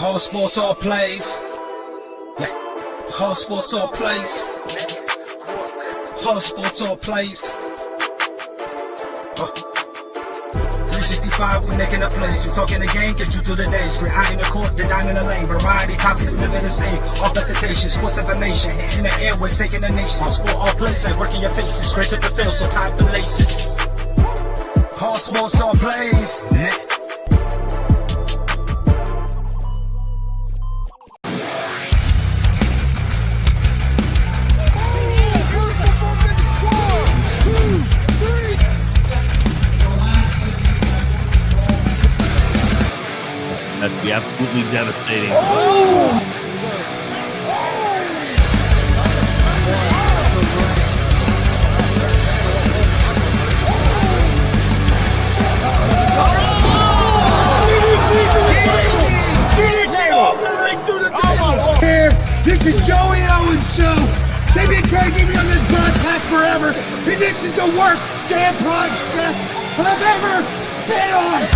All sports, all plays. Yeah. All sports, all plays. All sports, all plays. 365, we making up plays. You talking the game, get you through the days. We're high in the court, the dime in the lane. Variety topics, living the same. All presentation, sports information. Hitting the airways, taking the nation. All sport, all plays, like working your faces. Grace at the field, so tie the laces. All sports, all plays. Yeah. That'd be absolutely devastating. This is Joey Owens' show. They've been trying to get me on this broadcast forever, and this is the worst damn podcast I've ever been on.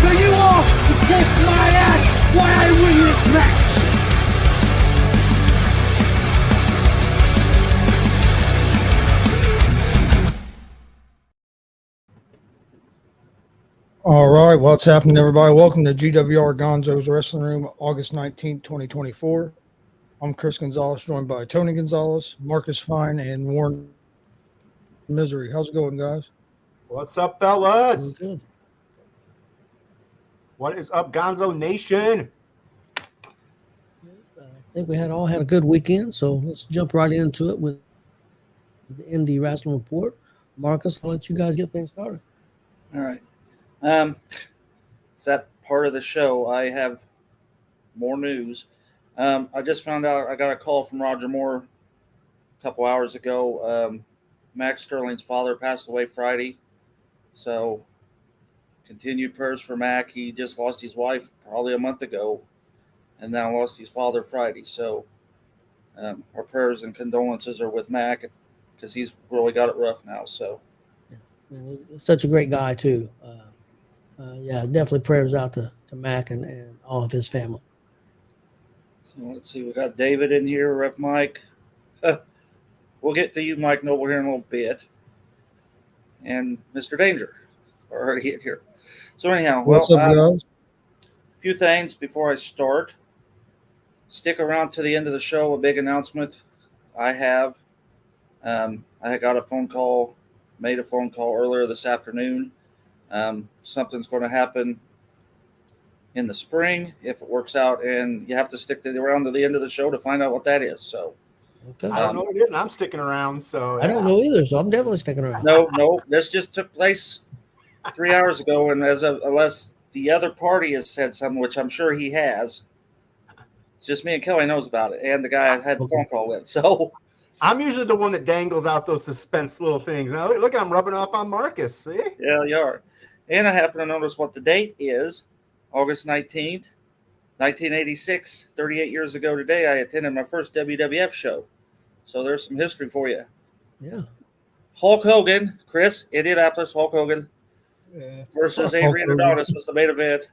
So you all can kiss my ass while I win this match. All right, what's happening, everybody? Welcome to G.W.R. Gonzo'S Wrestling Room, August 19th, 2024. I'm Chris Gonzalez, joined by Tony Gonzalez, Marcus Fine, and Warren Misery. How's it going, guys? What's up, fellas? Good. What is up, Gonzo Nation? I think we all had a good weekend, so let's jump right into it with the Indie Wrestling Report. Marcus, I'll let you guys get things started. All right. Is that part of the show? I have more news. I just found out I got a call from Roger Moore a couple hours ago. Max Sterling's father passed away Friday, so continued prayers for Mac. He just lost his wife probably a month ago and now lost his father Friday. So our prayers and condolences are with Mac because he's really got it rough now. So He's such a great guy, too. Yeah, definitely prayers out to Mac and all of his family. So let's see. We got David in here, Ref Mike. We'll get to you, Mike Noble, here in a little bit. And Mr. Danger already in here. So anyhow, What's up, guys? A few things before I start. Stick around to the end of the show. A big announcement I have. I got a phone call, made a phone call earlier this afternoon. Something's going to happen in the spring if it works out, and you have to stick around to the end of the show to find out what that is. So Okay. I don't know what it is, and I'm sticking around. So I don't know either, so I'm definitely sticking around. No, this just took place 3 hours ago, and unless the other party has said something, which I'm sure he has, it's just me and Kelly knows about it, and the guy I had the phone call with. So I'm usually the one that dangles out those suspense little things. Now look, I'm rubbing off on Marcus. See? yeah, you are. And I happen to notice what the date is, August 19th, 1986. 38 years ago today, I attended my first WWF show. So there's some history for you. Yeah. Hulk Hogan, Chris, Indianapolis, Hulk Hogan versus Adrian Adonis was the main event.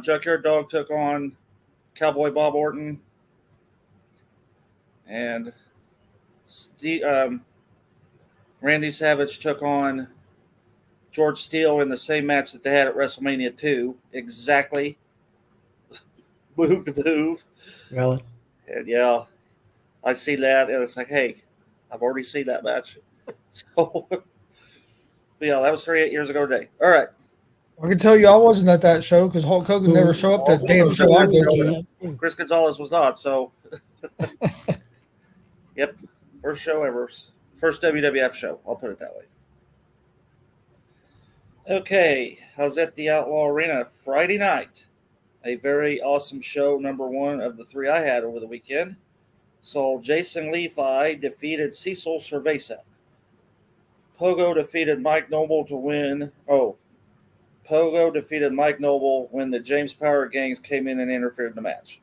Junkyard Dog took on Cowboy Bob Orton. And Randy Savage took on George Steele in the same match that they had at WrestleMania 2. Exactly. Move to move. Really? And yeah, I see that, and it's like, hey, I've already seen that match. So, but yeah, that was 38 years ago today. All right. I can tell you I wasn't at that show because Hulk Hogan never showed up that damn show I go to. Chris Gonzalez was not, so. Yep, first show ever. First WWF show, I'll put it that way. Okay, I was at the Outlaw Arena Friday night. A very awesome show, number one of the three I had over the weekend. So Jason Levi defeated Cecil Cerveza. Pogo defeated Mike Noble to win. Pogo defeated Mike Noble when the James Power gangs came in and interfered in the match.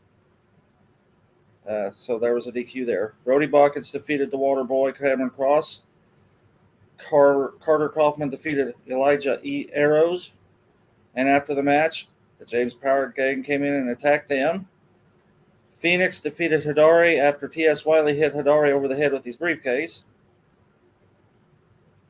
So there was a DQ there. Brody Bockins defeated the Water Boy, Cameron Cross. Carter Kaufman defeated Elijah E. Arrows. And after the match, The James Power gang came in and attacked them. Phoenix defeated Hidari after T.S. Wiley hit Hidari over the head with his briefcase.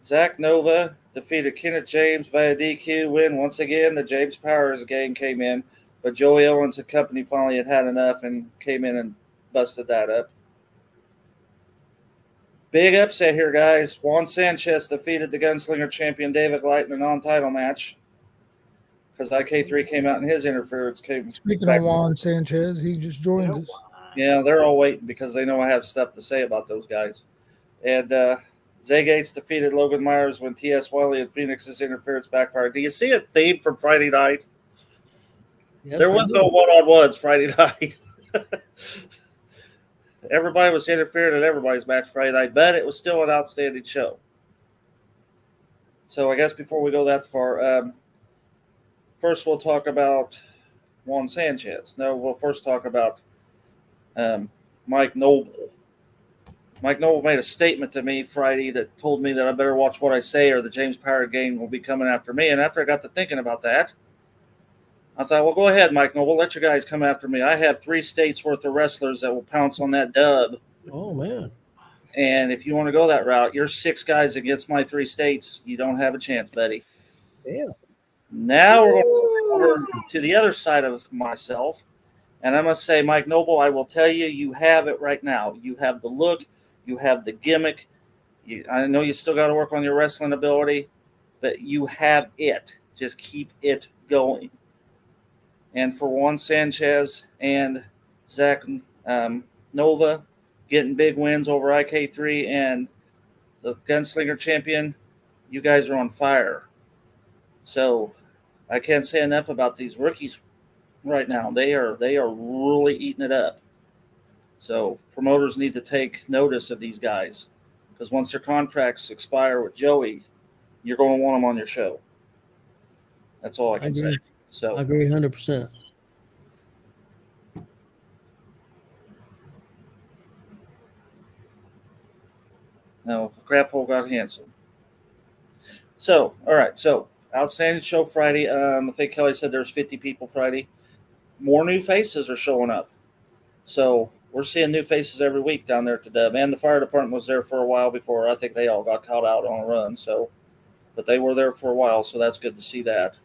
Zach Nova defeated Kenneth James via DQ win. Once again, the James Powers gang came in, but Joey Owens and company finally had enough and came in and busted that up. Big upset here, guys. Juan Sanchez defeated the Gunslinger champion David Light in a non-title match because IK3 came out in his interference. Speaking of Juan Sanchez, he just joined us. Yeah, they're all waiting because they know I have stuff to say about those guys. And Zay Gates defeated Logan Myers when T.S. Wiley and Phoenix's interference backfired. Do you see a theme from Friday night? Yes, There was no one-on-ones Friday night. Everybody was interfering in everybody's match Friday night, but it was still an outstanding show. So I guess before we go that far, first we'll talk about Juan Sanchez. No, we'll first talk about Mike Noble. Mike Noble made a statement to me Friday that told me that I better watch what I say or the James Power gang will be coming after me. And after I got to thinking about that, I thought, well, go ahead, Mike Noble. Let your guys come after me. I have 3 states worth of wrestlers that will pounce on that dub. Oh, man. And if you want to go that route, you're 6 guys against my 3 states. You don't have a chance, buddy. Yeah. Now we're going to go over to the other side of myself. And I must say, Mike Noble, I will tell you, you have it right now. You have the look. You have the gimmick. I know you still got to work on your wrestling ability, but you have it. Just keep it going. And for Juan Sanchez and Zach Nova getting big wins over IK3 and the Gunslinger champion, you guys are on fire. So I can't say enough about these rookies right now. They are really eating it up. So promoters need to take notice of these guys because once their contracts expire with Joey, you're going to want them on your show. That's all I can say. So I agree 100%. No, the crap hole got handsome. So, all right. So, outstanding show Friday. I think Kelly said there's 50 people Friday. More new faces are showing up. So, we're seeing new faces every week down there at the Dub. And the fire department was there for a while before. I think they all got caught out on a run. So, but they were there for a while. So, that's good to see that.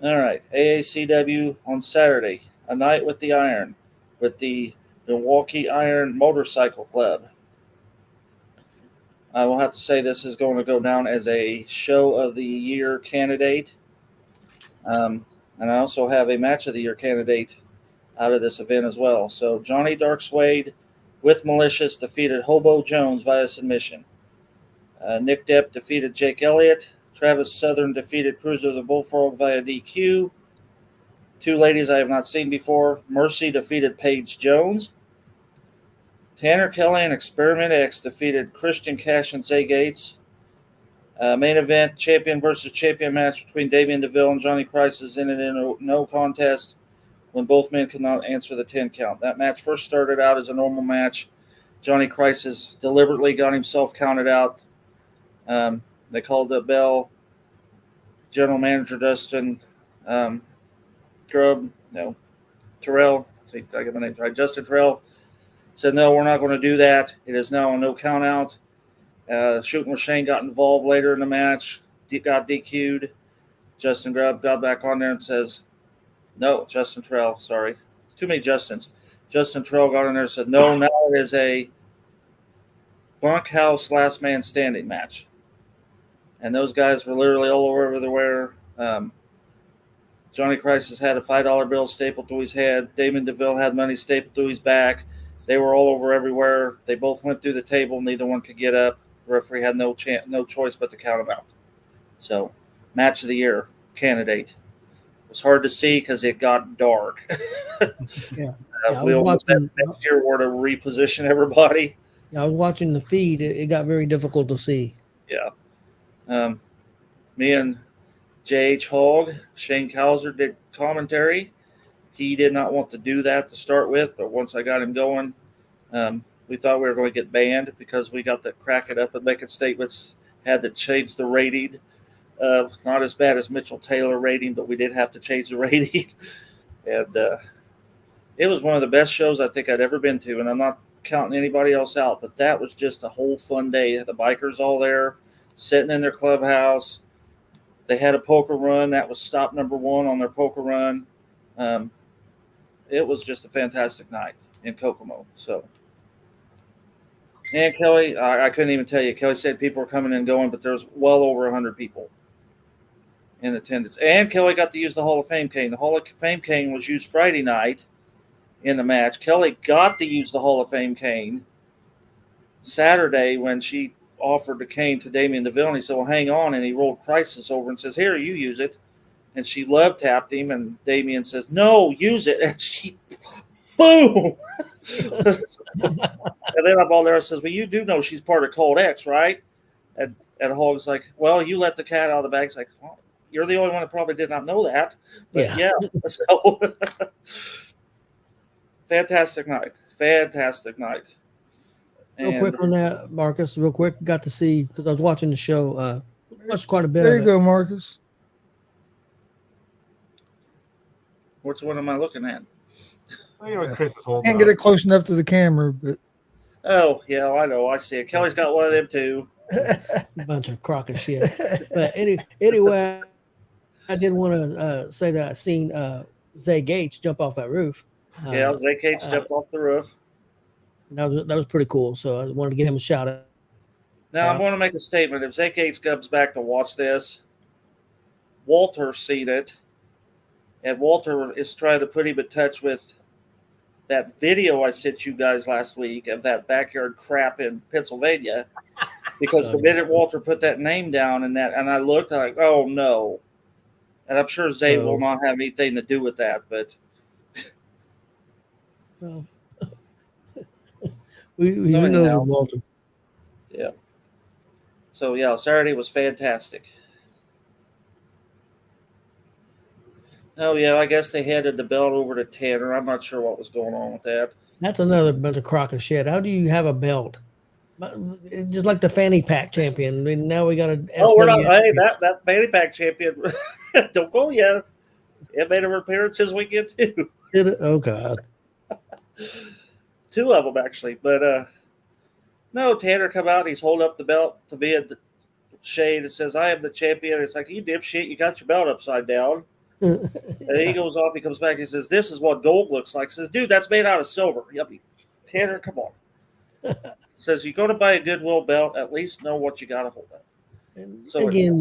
All right. AACW on Saturday. A night with the Iron. With the Milwaukee Iron Motorcycle Club. I will have to say this is going to go down as a show of the year candidate. And I also have a match of the year candidate out of this event as well. So Johnny Dark Suede with Malicious defeated Hobo Jones via submission. Nick Depp defeated Jake Elliott. Travis Southern defeated Cruiser the Bullfrog via DQ. 2 ladies I have not seen before. Mercy defeated Paige Jones. Tanner Kelly and Experiment X defeated Christian Cash and Zay Gates. Main event, champion versus champion match between Damian DeVille and Johnny Crisis ended in a no contest when both men could not answer the 10 count. That match first started out as a normal match. Johnny Crisis deliberately got himself counted out. They called the bell. General Manager Dustin Terrell. See, I get my name right. Justin Terrell said, no, we're not going to do that. It is now a no count out. Shooting with Shane got involved later in the match. Got DQ'd. Justin got back on there and says, no, Justin Terrell, sorry. Too many Justins. Justin Terrell got in there and said, no, now it is a bunkhouse last man standing match. And those guys were literally all over everywhere. Johnny Crisis had a $5 bill stapled to his head. Damon DeVille had money stapled to his back. They were all over everywhere. They both went through the table. Neither one could get up. The referee had no choice but to count them out. So, match of the year candidate. It was hard to see because it got dark. Yeah. We'll next year we're to reposition everybody. Yeah, I was watching the feed. It got very difficult to see. Yeah. Me and J.H. Hogg, Shane Kauser did commentary. He did not want to do that to start with, but once I got him going, we thought we were going to get banned because we got to crack it up and making statements, had to change the rating Not as bad as Mitchell Taylor rating, but we did have to change the rating. And it was one of the best shows I think I'd ever been to, and I'm not counting anybody else out, but that was just a whole fun day. The bikers all there, sitting in their clubhouse. They had a poker run. That was stop number 1 on their poker run. It was just a fantastic night in Kokomo. So, and Kelly, I couldn't even tell you. Kelly said people were coming and going, but there was well over 100 people in attendance. And Kelly got to use the Hall of Fame cane. The Hall of Fame cane was used Friday night in the match. Kelly got to use the Hall of Fame cane Saturday when she offered the cane to Damien DeVille, and he said, well, hang on, and he rolled Crisis over and says, here, you use it. And she love tapped him, and Damien says, no, use it. And she, boom! And then I'm all there and says, well, you do know she's part of Cold X, right? And Hogg's like, well, you let the cat out of the bag. It's like, well, you're the only one that probably did not know that. But yeah. So fantastic night. Real quick on that, Marcus. Real quick, got to see because I was watching the show. Watched quite a bit. There of you go, Marcus. Which one am I looking at? Chris is holding. Can't get it close enough to the camera, but oh yeah, I know. I see it. Kelly's got one of them too. Bunch of crock of shit. But anyway, I did want to say that I seen Zay Gates jump off that roof. Yeah, Zay Gates jumped off the roof. That was pretty cool. So I wanted to give him a shout out. Now I'm going to make a statement. If Zay Gates comes back to watch this, Walter's seen it, and Walter is trying to put him in touch with that video I sent you guys last week of that backyard crap in Pennsylvania. Because the minute Walter put that name down and I looked like, oh no. And I'm sure Zay will not have anything to do with that, but well, who knows with Walter? Yeah. So yeah, Saturday was fantastic. Oh yeah, I guess they handed the belt over to Tanner. I'm not sure what was going on with that. That's another bunch of crock of shit. How do you have a belt? Just like the fanny pack champion. And now we got a. Oh, we're not. Hey, that fanny pack champion. Don't go yet. It made an appearance this weekend too. Did it? Oh God. 2 of them actually, but no. Tanner come out. He's holding up the belt to me in the shade. It says, "I am the champion." It's like, you dipshit, you got your belt upside down. And he goes off. He comes back. He says, "This is what gold looks like." Says, "Dude, that's made out of silver." Yuppie. Tanner, come on. Says, you go to buy a Goodwill belt, at least know what you got to hold up. So again,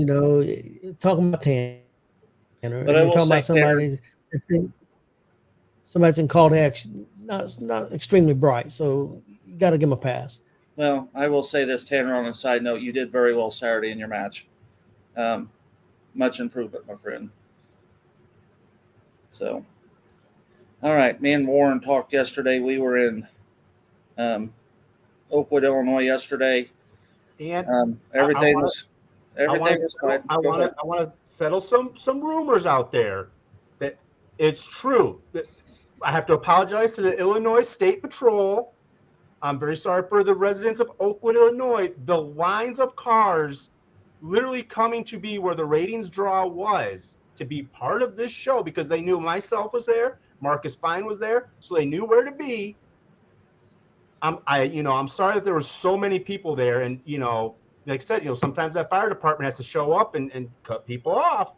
talking about Tanner, and you're talking about somebody somebody's in call to action, not extremely bright, so you got to give him a pass. Well, I will say this, Tanner, on a side note, you did very well Saturday in your match. Much improvement, my friend. So, all right, me and Warren talked yesterday. We were in Oakwood, Illinois yesterday. And everything was fine. I want to settle some rumors out there that it's true. That I have to apologize to the Illinois State Patrol. I'm very sorry for the residents of Oakwood, Illinois. The lines of cars literally coming to be where the ratings draw was to be part of this show because they knew myself was there, Marcus Fine was there, so they knew where to be. I'm sorry that there were so many people there, and like I said, sometimes that fire department has to show up and cut people off.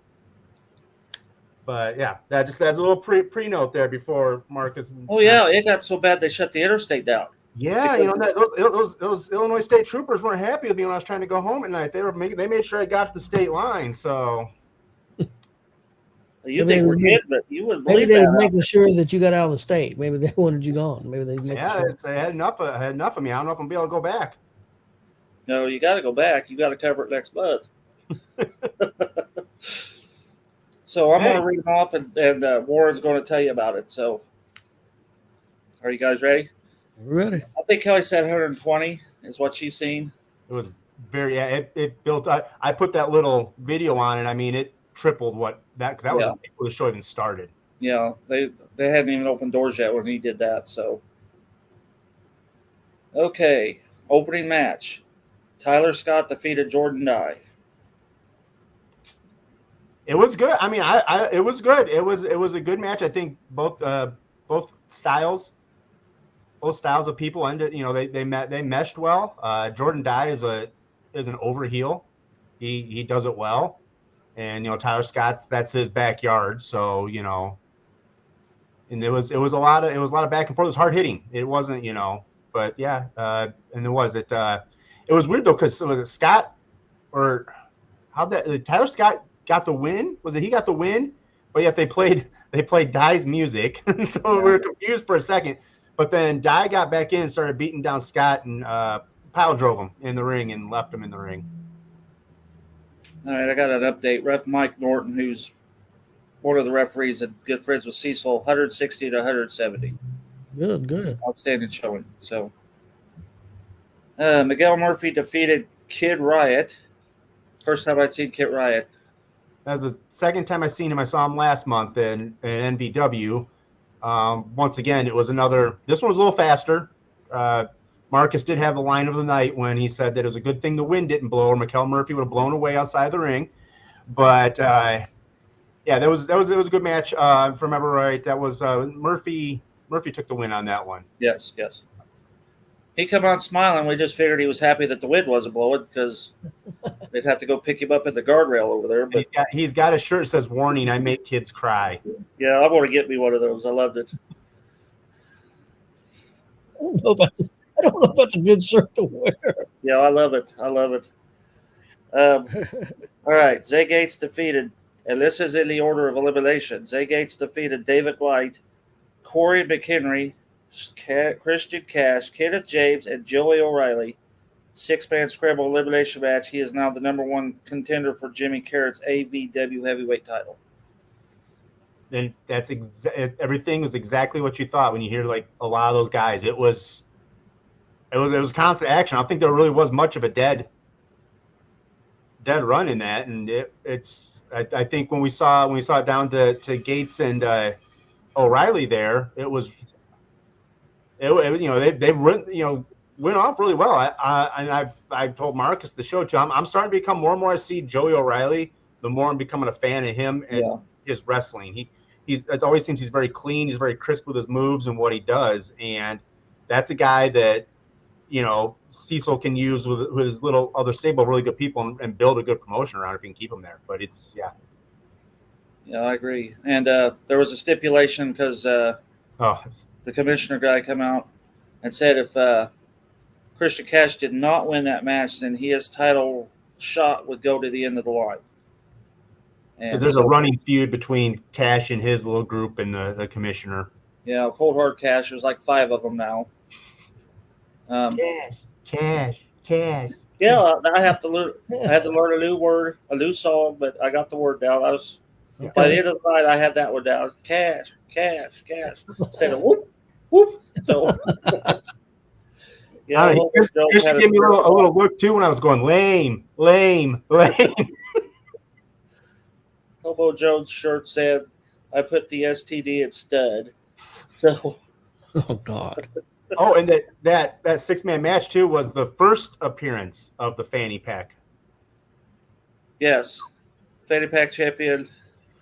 But yeah, that's a little pre-note there before Marcus. Oh yeah, it got so bad they shut the interstate down. Yeah, those Illinois State troopers weren't happy with me when I was trying to go home at night. They made sure I got to the state line. So you think we're kidding, but you wouldn't believe maybe they that. were making sure that you got out of the state. Maybe they wanted you gone. Maybe they sure. They had enough of me. I don't know if I'm gonna be able to go back. No, you got to go back. You got to cover it next month. So I'm going to read them off, and Warren's going to tell you about it. So, are you guys ready? We're ready. I think Kelly said 120 is what she's seen. It was it built. I put that little video on it. I mean, it tripled what that because that was before the show even started. Yeah, they hadn't even opened doors yet when he did that. So, okay, opening match. Tyler Scott defeated Jordan Dye. It was good. I mean, it was good. It was a good match. I think both styles of people ended. You know, they meshed well. Jordan Dye is an over heel. He does it well, and you know Tyler Scott's that's his backyard. So you know, and it was a lot of back and forth. It was hard hitting. It wasn't but yeah, and it was weird though because was it Scott or how that Tyler Scott got the win? Was it he got the win? But yet they played Dye's music, so we were confused for a second. But then Dye got back in and started beating down Scott and pile drove him in the ring and left him in the ring. All right, I got an update. Ref Mike Norton, who's one of the referees and good friends with Cecil, 160 to 170. Good. Outstanding showing. So Miguel Murphy defeated Kid Riot. First time I'd seen Kid Riot. That was the second time I seen him. I saw him last month in NVW. Once again, it was another. This one was a little faster. Marcus did have the line of the night when he said that it was a good thing the wind didn't blow, or Miguel Murphy would have blown away outside the ring. But yeah, it was a good match. If I remember right, that was Murphy. Murphy took the win on that one. Yes. He come out smiling. We just figured he was happy that the wind wasn't blowing because they'd have to go pick him up at the guardrail over there. But he's got a shirt that says "Warning: I make kids cry." Yeah, I want to get me one of those. I loved it. I don't know if that's a good shirt to wear. Yeah, I love it. All right, Zay Gates defeated, and this is in the order of elimination. Zay Gates defeated David Light, Corey McHenry, Christian Cash, Kenneth James, and Joey O'Reilly. 6-man scramble elimination match. He is now the number one contender for Jimmy Carrott's AVW heavyweight title. And that's everything was exactly what you thought when you hear like a lot of those guys. It was constant action. I don't think there really was much of a dead run in that, and I think when we saw it down to Gates and O'Reilly there, they went off really well. I've told Marcus the show too. I'm starting to become more and more. I see Joey O'Reilly, the more I'm becoming a fan of him and his wrestling. It always seems he's very clean. He's very crisp with his moves and what he does, and that's a guy that Cecil can use with his little other stable of really good people and build a good promotion around if he can keep him there. But yeah, I agree. And there was a stipulation because the commissioner guy come out and said if Christian Cash did not win that match, then his title shot would go to the end of the line. Because there's a running feud between Cash and his little group and the commissioner. Yeah, Cold Hard Cash. There's like 5 of them now. Cash. Yeah, I had to learn a new word, a new song, but I got the word down. By the end of the night, I had that one down. Cash. Instead of whoop, whoop. So, yeah. Just give me a little look too when I was going lame. Hobo Jones' shirt said, "I put the STD at stud." So, oh God. Oh, and that 6-man match too was the first appearance of the fanny pack. Yes, fanny pack champion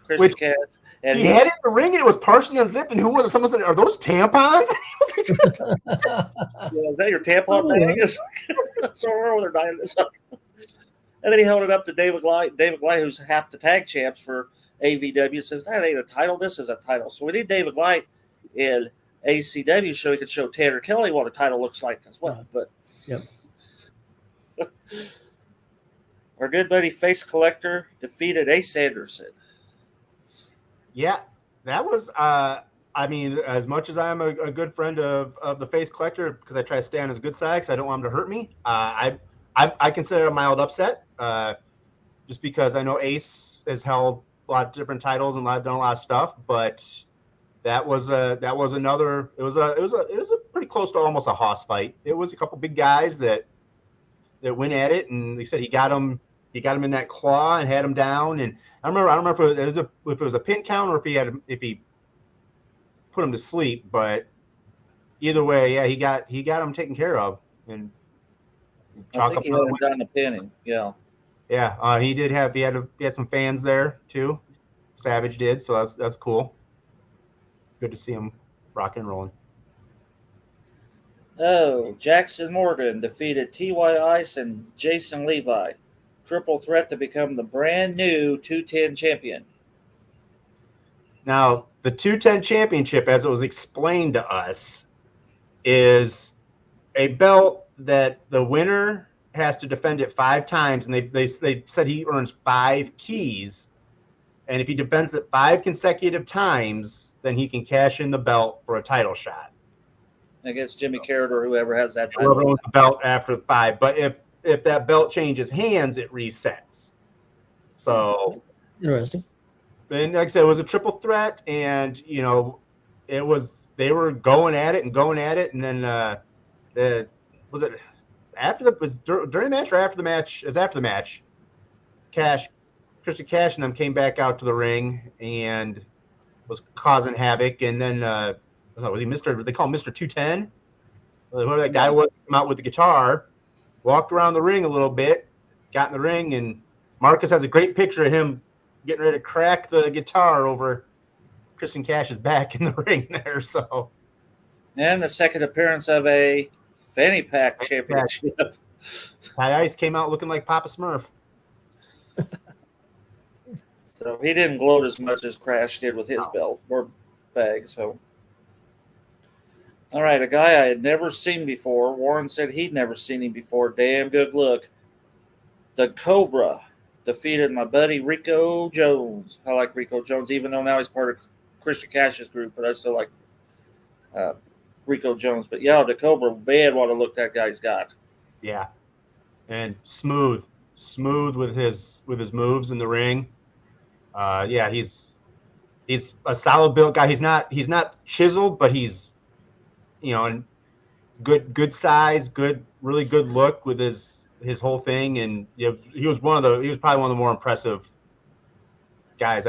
Christian Cash, and he had it in the ring and it was partially unzipped. And who was it? Someone said, "Are those tampons?" Is that your tampon bag? So they're dying. And then he held it up to David Light. David Light, who's half the tag champs for AVW, says that ain't a title. This is a title. So we need David Light in ACW so he could show Tanner Kelly what a title looks like as well. But our good buddy Face Collector defeated Ace Anderson. Yeah, that was I mean, as much as I'm a good friend of the Face Collector because I try to stay on his good side because I don't want him to hurt me, I consider it a mild upset just because I know Ace has held a lot of different titles and done a lot of stuff, but that was another. It was a pretty close to almost a hoss fight. It was a couple big guys that went at it, and they said he got him in that claw and had him down. And I don't remember if it was a pin count or if he put him to sleep. But either way, yeah, he got him taken care of. And I think he had him down the pinning. Yeah. Yeah, he had some fans there too. Savage did, so that's cool. It's good to see him rocking and rolling. Oh, Jackson Morgan defeated T.Y. Ice and Jason Levi. Triple threat to become the brand new 210 champion. Now, the 210 championship, as it was explained to us, is a belt that the winner has to defend it 5 times, and they said he earns 5 keys. And if he defends it 5 consecutive times, then he can cash in the belt for a title shot Against Jimmy Carrot or whoever has that title. whoever owns the belt after 5. But if that belt changes hands, it resets. So Interesting. and like I said, it was a triple threat, and they were going at it, and then was it during the match or after the match? It was after the match. Christian Cash and them came back out to the ring and was causing havoc, and then was he Mr. They call him Mr. 210? Whoever that guy was, come out with the guitar, walked around the ring a little bit, got in the ring, and Marcus has a great picture of him getting ready to crack the guitar over Christian Cash's back in the ring there. So, and the second appearance of a fanny pack championship. Ty Ice came out looking like Papa Smurf. So he didn't gloat as much as Crash did with his belt or bag. So, all right, a guy I had never seen before. Warren said he'd never seen him before. Damn good look. The Cobra defeated my buddy Rico Jones. I like Rico Jones, even though now he's part of Christian Cash's group, but I still like Rico Jones. But yeah, the Cobra, bad what a look that guy's got. Yeah, and smooth with his moves in the ring. Yeah, he's a solid built guy. He's not chiseled, but he's and good size, really good look with his whole thing, and he was probably one of the more impressive guys.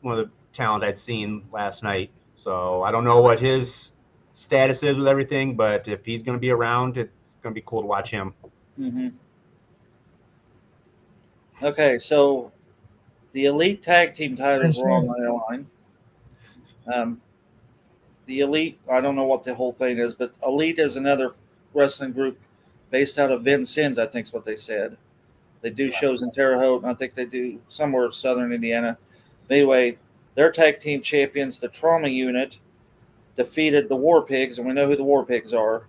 One of the talent I'd seen last night. So I don't know what his status is with everything, but if he's going to be around, it's going to be cool to watch him. Mm-hmm. Okay, so the Elite Tag Team titles were on my line. The Elite, I don't know what the whole thing is, but Elite is another wrestling group based out of Vincennes, I think is what they said. They do shows in Terre Haute, and I think they do somewhere in southern Indiana. Anyway, their tag team champions, the Trauma Unit, defeated the War Pigs, and we know who the War Pigs are,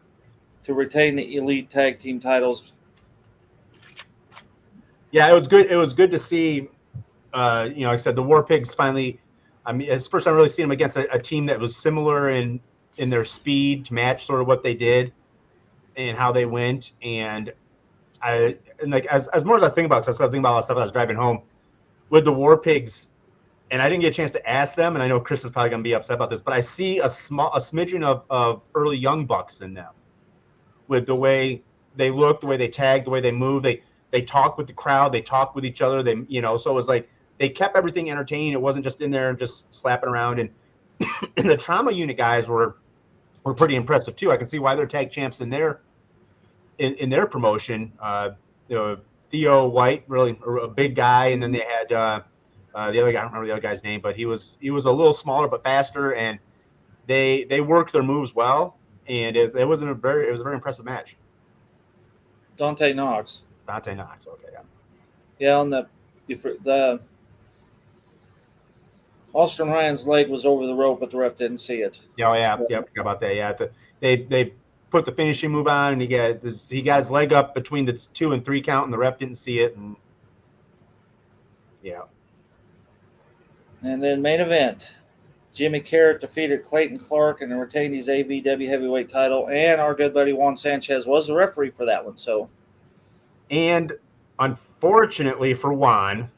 to retain the Elite Tag Team titles. Yeah, it was good. It was good to see. Like I said, the War Pigs finally. I mean, it's the first time I really seen them against a team that was similar in their speed to match sort of what they did and how they went. And as more as I think about it, because I started thinking about all that stuff as I was driving home with the War Pigs, and I didn't get a chance to ask them. And I know Chris is probably going to be upset about this, but I see a smidgen of early Young Bucks in them, with the way they look, the way they tag, the way they move. They talk with the crowd, they talk with each other. So it was like they kept everything entertaining. It wasn't just in there and just slapping around. And and the Trauma Unit guys were pretty impressive too. I can see why they're tag champs in their promotion. Theo White, really a big guy, and then they had the other guy. I don't remember the other guy's name, but he was a little smaller but faster, and they worked their moves well. And it was a very impressive match. Dante Knox. Okay, yeah. Yeah, on the Austin Ryan's leg was over the rope, but the ref didn't see it. Yeah, forgot about that. Yeah, they put the finishing move on, and he got his leg up between the 2 and 3 count, and the ref didn't see it. And yeah. And then main event, Jimmy Carrot defeated Clayton Clark and retained his AVW heavyweight title, and our good buddy Juan Sanchez was the referee for that one. So, and unfortunately for Juan,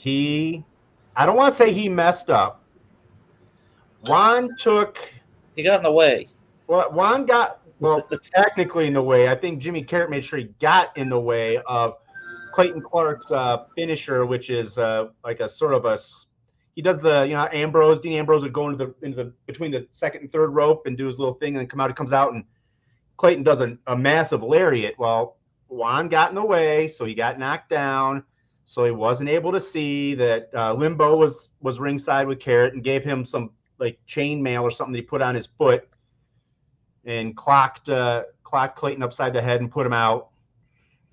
I don't want to say he messed up. He got in the way. Well, Juan got technically in the way. I think Jimmy Carrot made sure he got in the way of Clayton Clark's finisher, which is like a sort of he does the Dean Ambrose would go into the between the second and third rope and do his little thing and then come out. He comes out and Clayton does a massive lariat. Well, Juan got in the way, so he got knocked down. So he wasn't able to see that Limbo was ringside with Carrot and gave him some like chain mail or something that he put on his foot and clocked Clayton upside the head and put him out.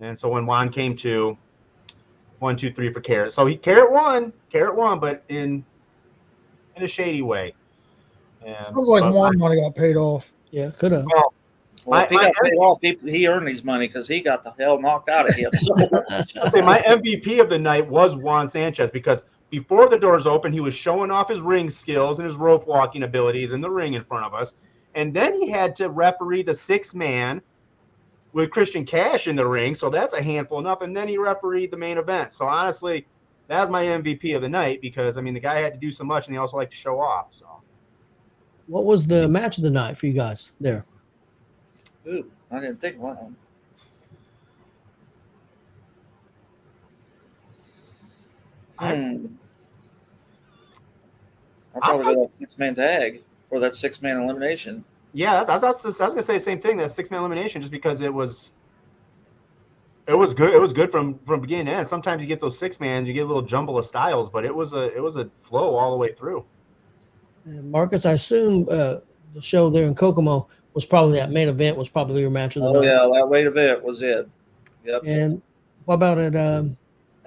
And so when Juan came to, 1, 2, 3 for Carrot. So Carrot won, but in a shady way. Sounds like Juan might have got paid off. Yeah, could have. Well, if he got paid off, he earned his money because he got the hell knocked out of him. So. I'll say my MVP of the night was Juan Sanchez because before the doors opened, he was showing off his ring skills and his rope walking abilities in the ring in front of us. And then he had to referee the 6-man with Christian Cash in the ring. So that's a handful enough. And then he refereed the main event. So honestly, that was my MVP of the night because, I mean, the guy had to do so much and he also liked to show off. So, What was the match of the night for you guys there? Ooh, I didn't think of that one. I'll probably go that 6-man tag or that 6-man elimination. Yeah, I was going to say the same thing, that 6-man elimination, just because it was good. It was good from beginning to end. Sometimes you get those 6-mans, you get a little jumble of styles, but it was a flow all the way through. And Marcus, I assume the show there in Kokomo was probably that main event was probably your match of the night. Oh yeah, that main event was it. Yep. And what about at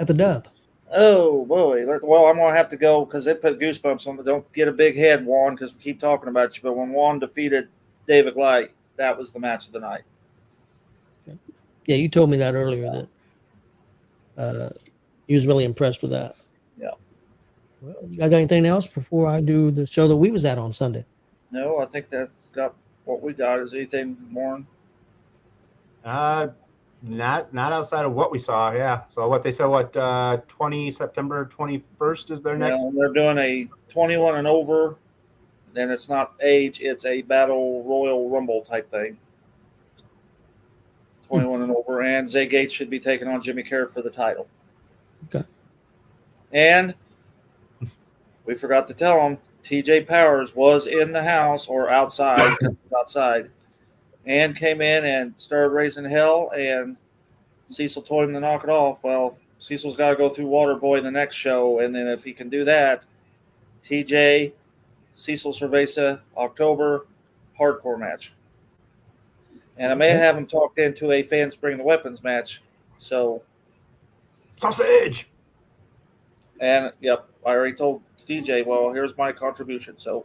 the Dub? Oh boy, well I'm gonna have to go because it put goosebumps on me. Don't get a big head, Juan, because we keep talking about you. But when Juan defeated David Light, that was the match of the night. Okay. Yeah, you told me that earlier that he was really impressed with that. Yeah. Well, you guys got anything else before I do the show that we was at on Sunday? No, I think that's got what we got. Is anything more? Not outside of what we saw, yeah. So what they said, September 21st is their next. And they're doing a 21 and over. Then it's not age; it's a battle royal rumble type thing. 21 and over, and Zay Gates should be taking on Jimmy Carrot for the title. Okay. And we forgot to tell him TJ Powers was in the house or outside, and came in and started raising hell, and Cecil told him to knock it off. Well, Cecil's got to go through Waterboy the next show, and then if he can do that, TJ, Cecil Cerveza, October, hardcore match. And I may have him talked into a fans bring the weapons match. So sausage. And yep, I already told TJ, well, here's my contribution. So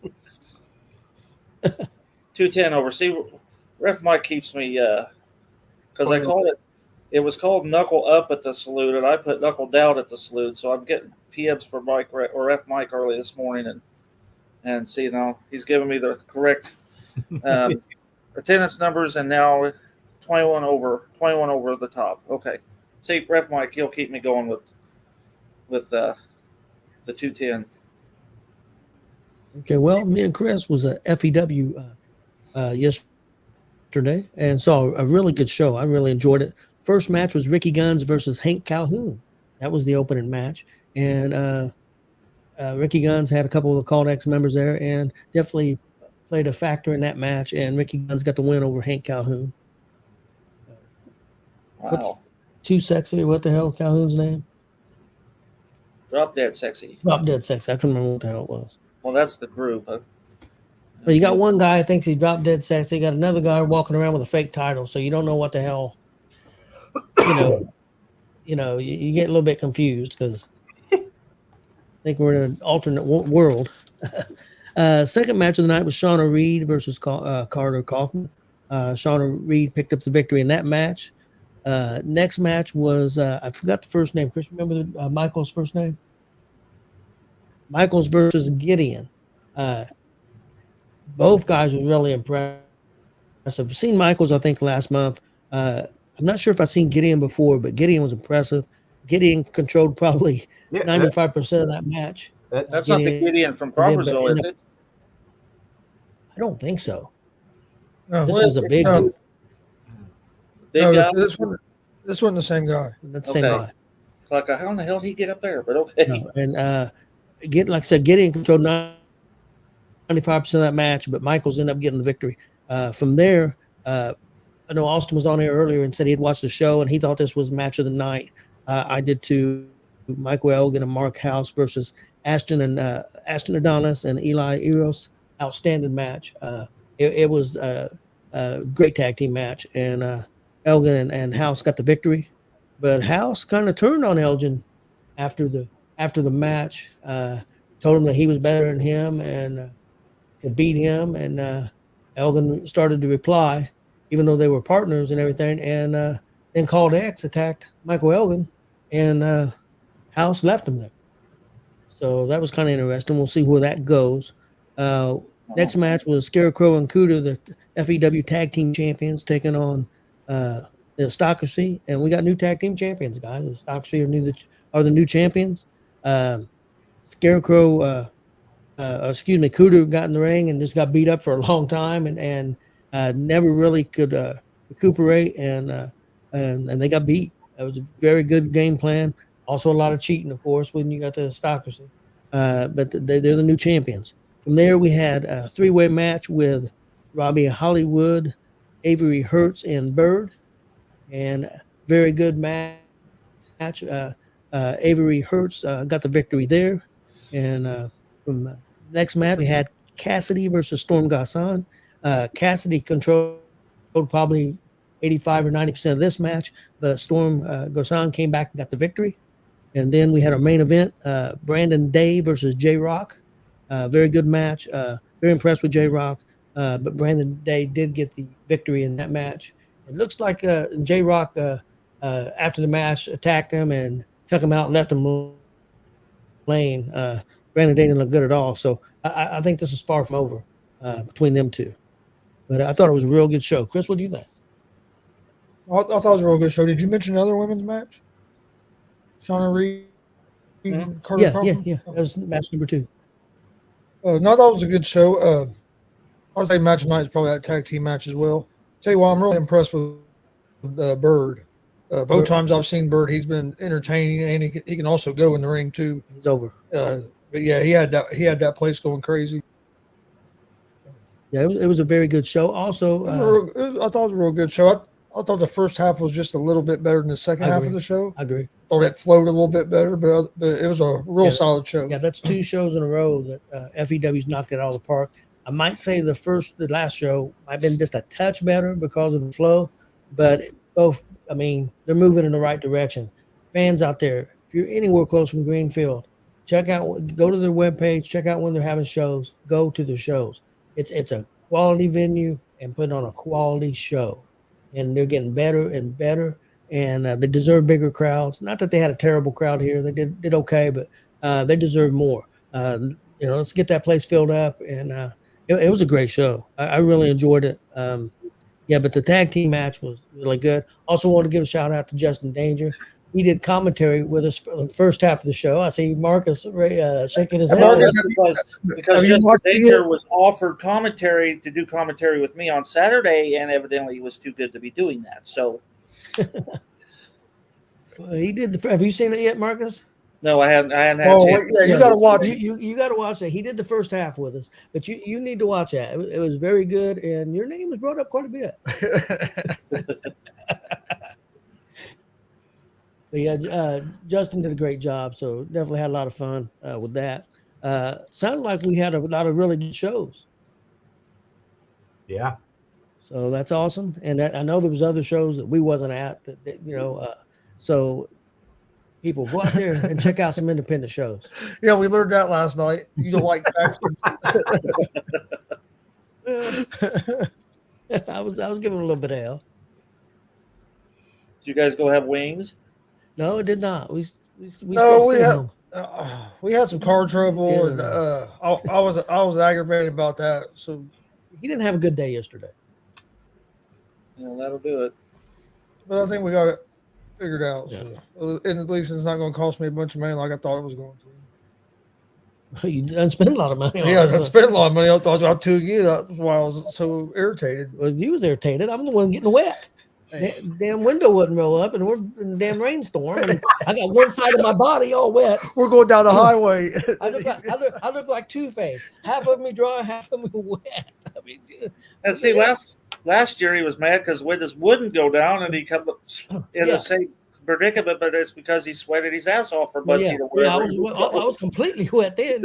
210 over. See, Ref Mike keeps me because I called it was called Knuckle Up at the Salute, and I put Knuckle Down at the Salute. So I'm getting PMs for Mike or Ref Mike early this morning, and see now he's giving me the correct attendance numbers, and now 21 over the top. Okay, see, Ref Mike, he'll keep me going with the 210. Okay, well, me and Chris was at FEW yesterday and saw a really good show. I really enjoyed it. First match was Ricky Guns versus Hank Calhoun. That was the opening match. And Ricky Guns had a couple of the Called X members there and definitely played a factor in that match. And Ricky Guns got the win over Hank Calhoun. Wow. What's Too Sexy? What the hell Calhoun's name? Drop Dead Sexy. Drop Dead Sexy. I couldn't remember what the hell it was. Well, that's the group. But you got one guy who thinks he's Drop Dead Sexy. You got another guy walking around with a fake title, so you don't know what the hell. You get a little bit confused because I think we're in an alternate world. Second match of the night was Shauna Reed versus Carter Kaufman. Shauna Reed picked up the victory in that match. Next match was I forgot the first name. Chris, remember Michael's first name? Michaels versus Gideon. Both guys were really impressive. I've seen Michaels, I think, last month. I'm not sure if I've seen Gideon before, but Gideon was impressive. Gideon controlled probably 95% of that match. That's not the Gideon from Crawfordsville, is it? I don't think so. No, this was a big no. Big guy? This wasn't the same guy. That's the same guy. Like, how in the hell did he get up there? But okay. No, and like I said, Gideon controlled 95% of that match, but Michaels ended up getting the victory. From there, I know Austin was on here earlier and said he had watched the show and he thought this was match of the night. I did too. Michael Elgin and Mark House versus Ashton Adonis and Eli Eros. Outstanding match. It was a great tag team match, and Elgin and House got the victory. But House kind of turned on Elgin after the match. Told him that he was better than him and could beat him. And Elgin started to reply, even though they were partners and everything. And then Called X attacked Michael Elgin, and House left him there. So that was kind of interesting. We'll see where that goes. Next match was Scarecrow and Cooter, the FEW Tag Team Champions, taking on the Stockersy. And we got new tag team champions, guys. The Stockersy are the new champions. Cooter got in the ring and just got beat up for a long time and never really could recuperate, and they got beat. It was a very good game plan. Also, a lot of cheating, of course, when you got the Stockersy. But they're the new champions. From there, we had a three-way match with Robbie Hollywood, Avery Hertz, and Bird. And very good match. Avery Hertz got the victory there. And from next match, we had Cassidy versus Storm Garson. Cassidy controlled probably 85 or 90% of this match, but Storm Garson came back and got the victory. And then we had our main event, Brandon Day versus J.W.R. Very good match. Very impressed with J.W.R. But Brandon Day did get the victory in that match. It looks like J.W.R. After the match attacked him and took him out and left him laying. Brandon Day didn't look good at all. So I think this is far from over between them two. But I thought it was a real good show. Chris, what do you think? I thought it was a real good show. Did you mention another women's match? Shauna Reed, Carter Kaufman? Yeah. That was match number 2. No, that was a good show. I would say match of the night is probably that tag team match as well. Tell you what, I'm really impressed with Bird. Both times I've seen Bird, he's been entertaining, and he can also go in the ring too. He's over. But yeah, he had that place going crazy. Yeah, it was a very good show. Also, I thought it was a real good show. I thought the first half was just a little bit better than the second half of the show. I agree. Thought it flowed a little bit better, but it was a real solid show. Yeah, that's 2 shows in a row that FEW's knocked it out of the park. I might say the last show might have been just a touch better because of the flow, but both, I mean, they're moving in the right direction. Fans out there, if you're anywhere close from Greenfield, go to their webpage, check out when they're having shows, go to the shows. It's a quality venue and putting on a quality show. And they're getting better and better, and they deserve bigger crowds. Not that they had a terrible crowd here; they did okay, but they deserve more. Let's get that place filled up, and it was a great show. I really enjoyed it. But the tag team match was really good. Also, want to give a shout out to Justin Danger. He did commentary with us for the first half of the show. I see Marcus shaking his head. Because Justin Danger was offered commentary to do commentary with me on Saturday, and evidently he was too good to be doing that. So he did. Have you seen it yet, Marcus? No, I hadn't had a chance. Yeah, you got to watch it. You got to watch that. He did the first half with us, but you need to watch that. It was very good, and your name was brought up quite a bit. But yeah, Justin did a great job, so definitely had a lot of fun with that. Sounds like we had a lot of really good shows. Yeah. So that's awesome, and I know there was other shows that we wasn't at. So people go out there and check out some independent shows. Yeah, we learned that last night. You don't like factions. I was giving a little bit of hell. Did you guys go have wings? No, it did not. We had some car trouble, and I was aggravated about that. So he didn't have a good day yesterday. Yeah, that'll do it. But I think we got it figured out. Yeah. So, and at least it's not going to cost me a bunch of money like I thought it was going to. You didn't spend a lot of money. Yeah, I spent a lot of money. I thought I was about to get. That's why I was so irritated. Well, you was irritated. I'm the one getting wet. Damn window wouldn't roll up, and we're in a damn rainstorm. And I got one side of my body all wet. We're going down the highway. I look like Two-Face. Half of me dry, half of me wet. I mean, and see, last last year he was mad because Withers wouldn't go down, and he come in Yeah. the same predicament, but it's because he sweated his ass off for Well, Bugsy to I wherever was he would I go. was completely wet then.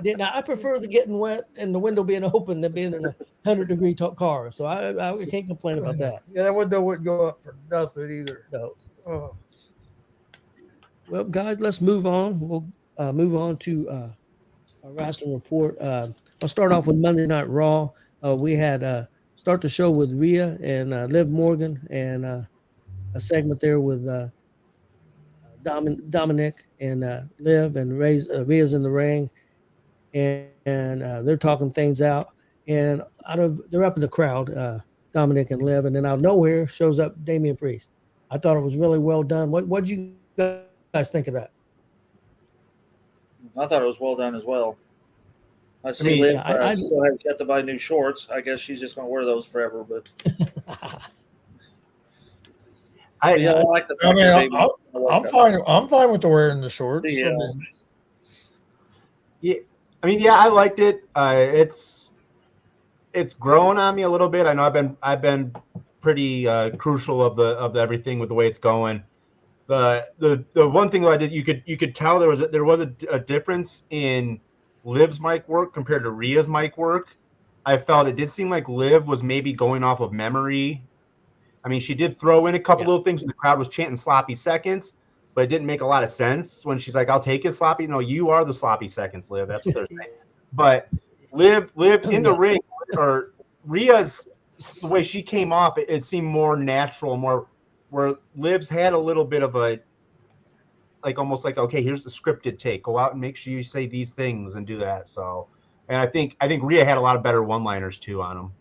Yeah. Now I prefer the getting wet and the window being open than being in a 100-degree car. So I can't complain about that. Yeah, that window wouldn't go up for nothing either. No. Oh. Well, guys, let's move on. We'll move on to our wrestling report. I'll start off with Monday Night Raw. We had start the show with Rhea and Liv Morgan, and a segment there with Dominic and Liv, and Rhea's in the ring, and they're talking things out. And they're up in the crowd, Dominic and Liv, and then out of nowhere shows up Damian Priest. I thought it was really well done. What'd you guys think of that? I thought it was well done as well. I see mean, Liv I still has yet to buy new shorts. I guess she's just going to wear those forever. But I like the I mean, fact I'm fine. I'm fine with the wearing the shorts. Yeah. I liked it. It's grown on me a little bit. I know I've been pretty crucial of the everything with the way it's going. The one thing that I did, you could tell there was a difference in Liv's mic work compared to Rhea's mic work. I felt it did seem like Liv was maybe going off of memory. I mean, she did throw in a couple little things when the crowd was chanting sloppy seconds, but it didn't make a lot of sense when she's like, I'll take his sloppy. No, you are the sloppy seconds, Liv. That's what they're saying. But Liv in the ring, or Rhea's, the way she came off, it seemed more natural, more where Liv's had a little bit of a, like almost like, okay, here's the scripted take. Go out and make sure you say these things and do that. So, and I think Rhea had a lot of better one-liners too on them.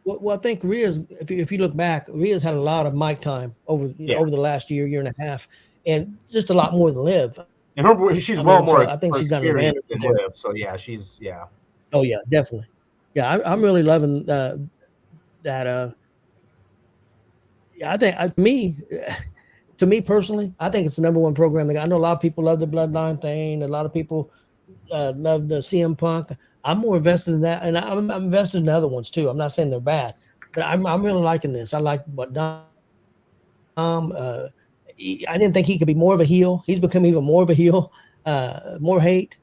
Well, I think Rhea's, if you look back, Rhea's had a lot of mic time over the last year and a half, and just a lot more than Liv. And she's more. I think she's got an advantage than Liv. So yeah, yeah. Oh yeah, definitely. Yeah, I'm really loving that. I think to me personally, I think it's the number one program. I know a lot of people love the Bloodline thing. A lot of people love the CM Punk. I'm more invested in that, and I'm invested in the other ones too. I'm not saying they're bad, but I'm really liking this. I like what Dom. I didn't think he could be more of a heel. He's become even more of a heel. More hate,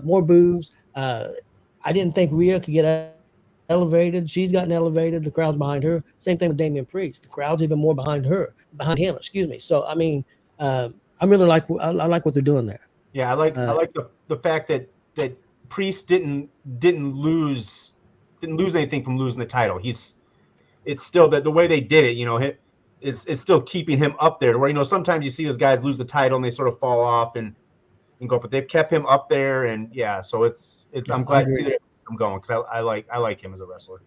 more boos. I didn't think Rhea could get elevated. She's gotten elevated. The crowd's behind her. Same thing with Damian Priest. The crowd's even more behind him. Excuse me. So I mean, I really like what they're doing there. Yeah, I like the fact that Priest didn't lose anything from losing the title. It's still that the way they did it, is still keeping him up there. Where sometimes you see those guys lose the title and they sort of fall off and go, but they've kept him up there, and yeah. So it's I'm glad to see that I'm going, because I like him as a wrestler.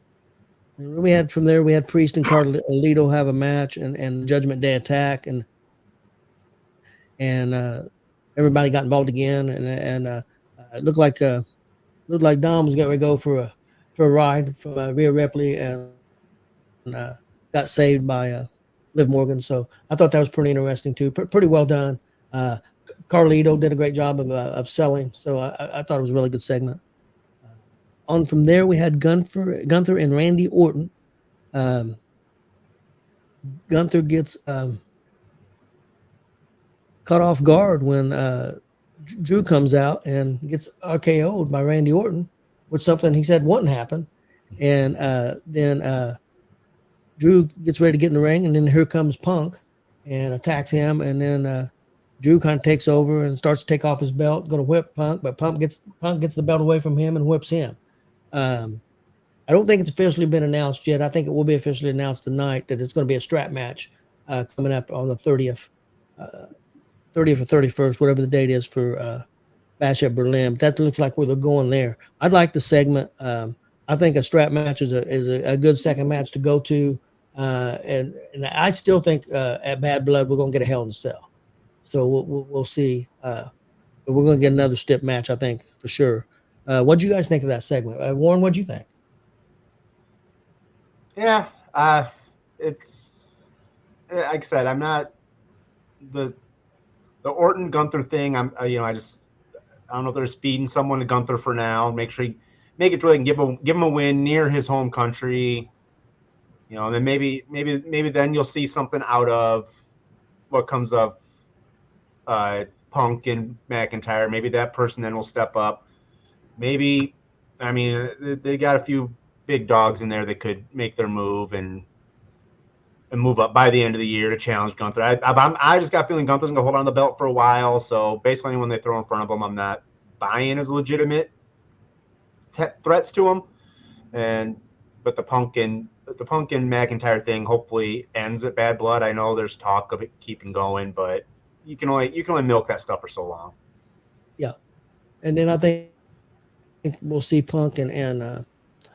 We had Priest and Carlito have a match, and Judgment Day attack, and everybody got involved again, and it looked like Dom was getting ready to go for a ride from Rhea Ripley, and got saved by Liv Morgan. So I thought that was pretty interesting too. Pretty well done. Carlito did a great job of selling, so I thought it was a really good segment. On from there, we had Gunther and Randy Orton. Gunther gets caught off guard when Drew comes out and gets RKO'd by Randy Orton, which something he said wouldn't happen. And then Drew gets ready to get in the ring, and then here comes Punk and attacks him, and then Drew kind of takes over and starts to take off his belt, go to whip Punk, but Punk gets the belt away from him and whips him. I don't think it's officially been announced yet. I think it will be officially announced tonight that it's going to be a strap match coming up on the 30th or 31st, whatever the date is for Bash at Berlin. But that looks like where they're going there. I'd like the segment. I think a strap match is a good second match to go to. And I still think at Bad Blood we're going to get a Hell in a Cell. So we'll see. But we're going to get another stiff match, I think, for sure. What do you guys think of that segment? Warren, what do you think? Yeah, it's like I said, I'm not the Orton Gunther thing. I don't know if they're speeding someone to Gunther for now. Make it really give him a win near his home country. You know, and then maybe then you'll see something out of what comes of Punk and McIntyre. Maybe that person then will step up. Maybe, I mean, they got a few big dogs in there that could make their move and move up by the end of the year to challenge Gunther. I just got a feeling Gunther's gonna hold on the belt for a while. So basically, anyone they throw in front of him, I'm not buying as legitimate threats to him. But the Punk and McIntyre thing hopefully ends at Bad Blood. I know there's talk of it keeping going, but you can only milk that stuff for so long. Yeah, and then I think we'll see Punk and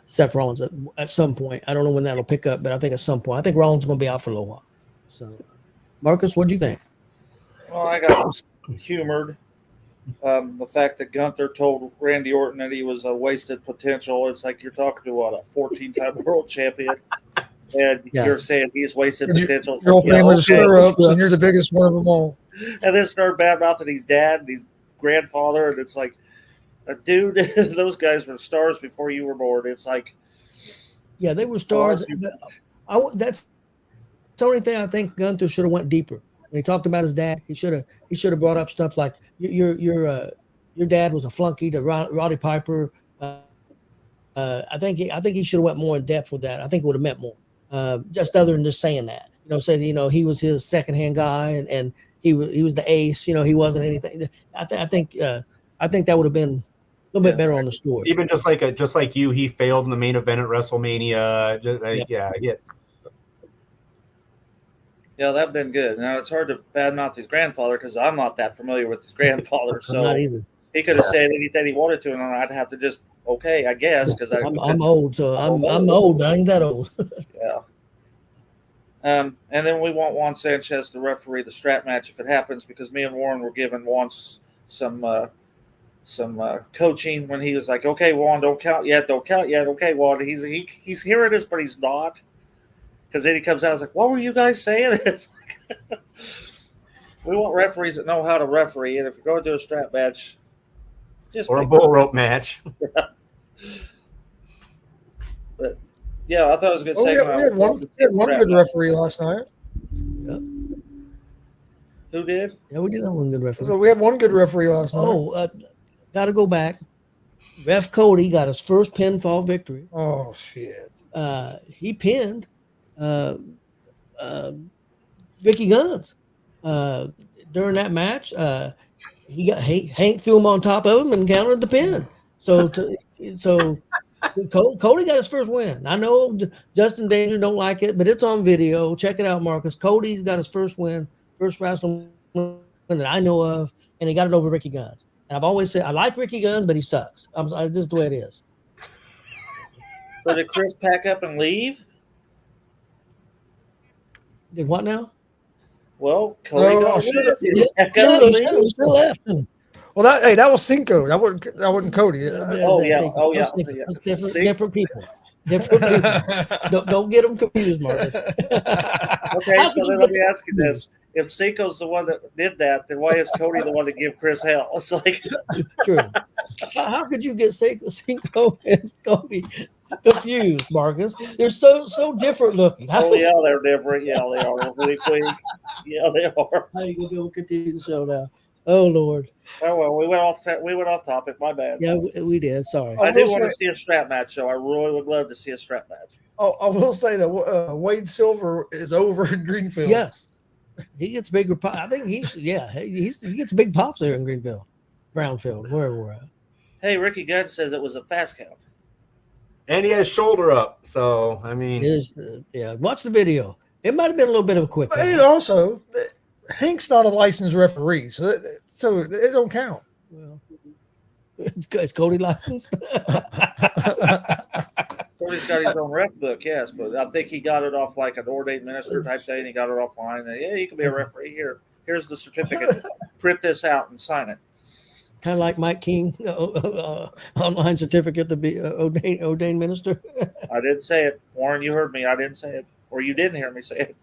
Seth Rollins at some point. I don't know when that'll pick up, but I think at some point. I think Rollins is going to be out for a little while. So, Marcus, what do you think? Well, I got humored. The fact that Gunther told Randy Orton that he was a wasted potential. It's like you're talking to a 14-time world champion, and you're saying he's wasted potential. Your whole family's screw-ups, and you're the biggest one of them all. And then start bad-mouthing his dad and his grandfather, and it's like, dude, those guys were stars before you were born. It's like, yeah, they were stars. That's the only thing I think Gunther should have went deeper. When he talked about his dad, he should have brought up stuff like your dad was a flunky to Roddy Piper. I think he should have went more in depth with that. I think it would have meant more. Just other than just saying that, he was his secondhand guy and he was the ace. He wasn't anything. I think that would have been a little bit better on the story. Even just like you, he failed in the main event at WrestleMania. Yeah, that'd been good. Now it's hard to badmouth his grandfather because I'm not that familiar with his grandfather. So not either. He could have said anything he wanted to, and I'd have to just I guess because I'm old, so I'm old. I ain't that old. Yeah. And then we want Juan Sanchez to referee the strap match if it happens, because me and Warren were giving Juan some coaching when he was like, "Okay, Juan, don't count yet. Okay, Juan, he's hearing this, but he's not." Because then he comes out and is like, "What were you guys saying?" It's like, we want referees that know how to referee, and if you're going to do a strap match, or a bull rope match. But yeah, I thought it was a good segment. We had one good referee last night. Yep. Who did? Yeah, we did have one good referee. So we had one good referee last night. Oh, got to go back. Ref Cody got his first pinfall victory. Oh shit! He pinned Ricky Guns during that match. Hank threw him on top of him and countered the pin. So Cody got his first win. I know Justin Danger don't like it, but it's on video. Check it out, Marcus. Cody's got his first win, first wrestling win that I know of, and he got it over Ricky Guns. And I've always said I like Ricky Guns, but he sucks. It's just the way it is. So did Chris pack up and leave? Did what now? Well, Cody still left. Well, that was Cinco. That wasn't Cody. Different people. Don't get them confused, Marcus. Okay, so then let me ask you this: if Cinco's the one that did that, then why is Cody the one to give Chris hell? It's like true. How could you get Cinco and Cody confused, Marcus? They're so different looking. Oh yeah, they're different. Yeah, they are. Really quick. Yeah, they are. How you gonna be able to continue the show now? Oh Lord. Oh well, we went off topic. My bad. Yeah, we did. Sorry. I do want to see a strap match, so I really would love to see a strap match. Oh, I will say that Wade Silver is over in Greenfield. Yes, he gets bigger. I think he gets big pops there in Greenfield, Brownfield, wherever we're at. Hey, Ricky Gunn says it was a fast count, and he has shoulder up. So I mean, watch the video. It might have been a little bit of a quick. But also, Hank's not a licensed referee, so it don't count. Well, it's Cody licensed. Cody's got his own ref book, yes, but I think he got it off like an ordained minister type thing. He got it offline. Yeah, you can be a referee. Here's the certificate. Print this out and sign it. Kind of like Mike King, online certificate to be ordained minister. I didn't say it, Warren. You heard me. I didn't say it, or you didn't hear me say it.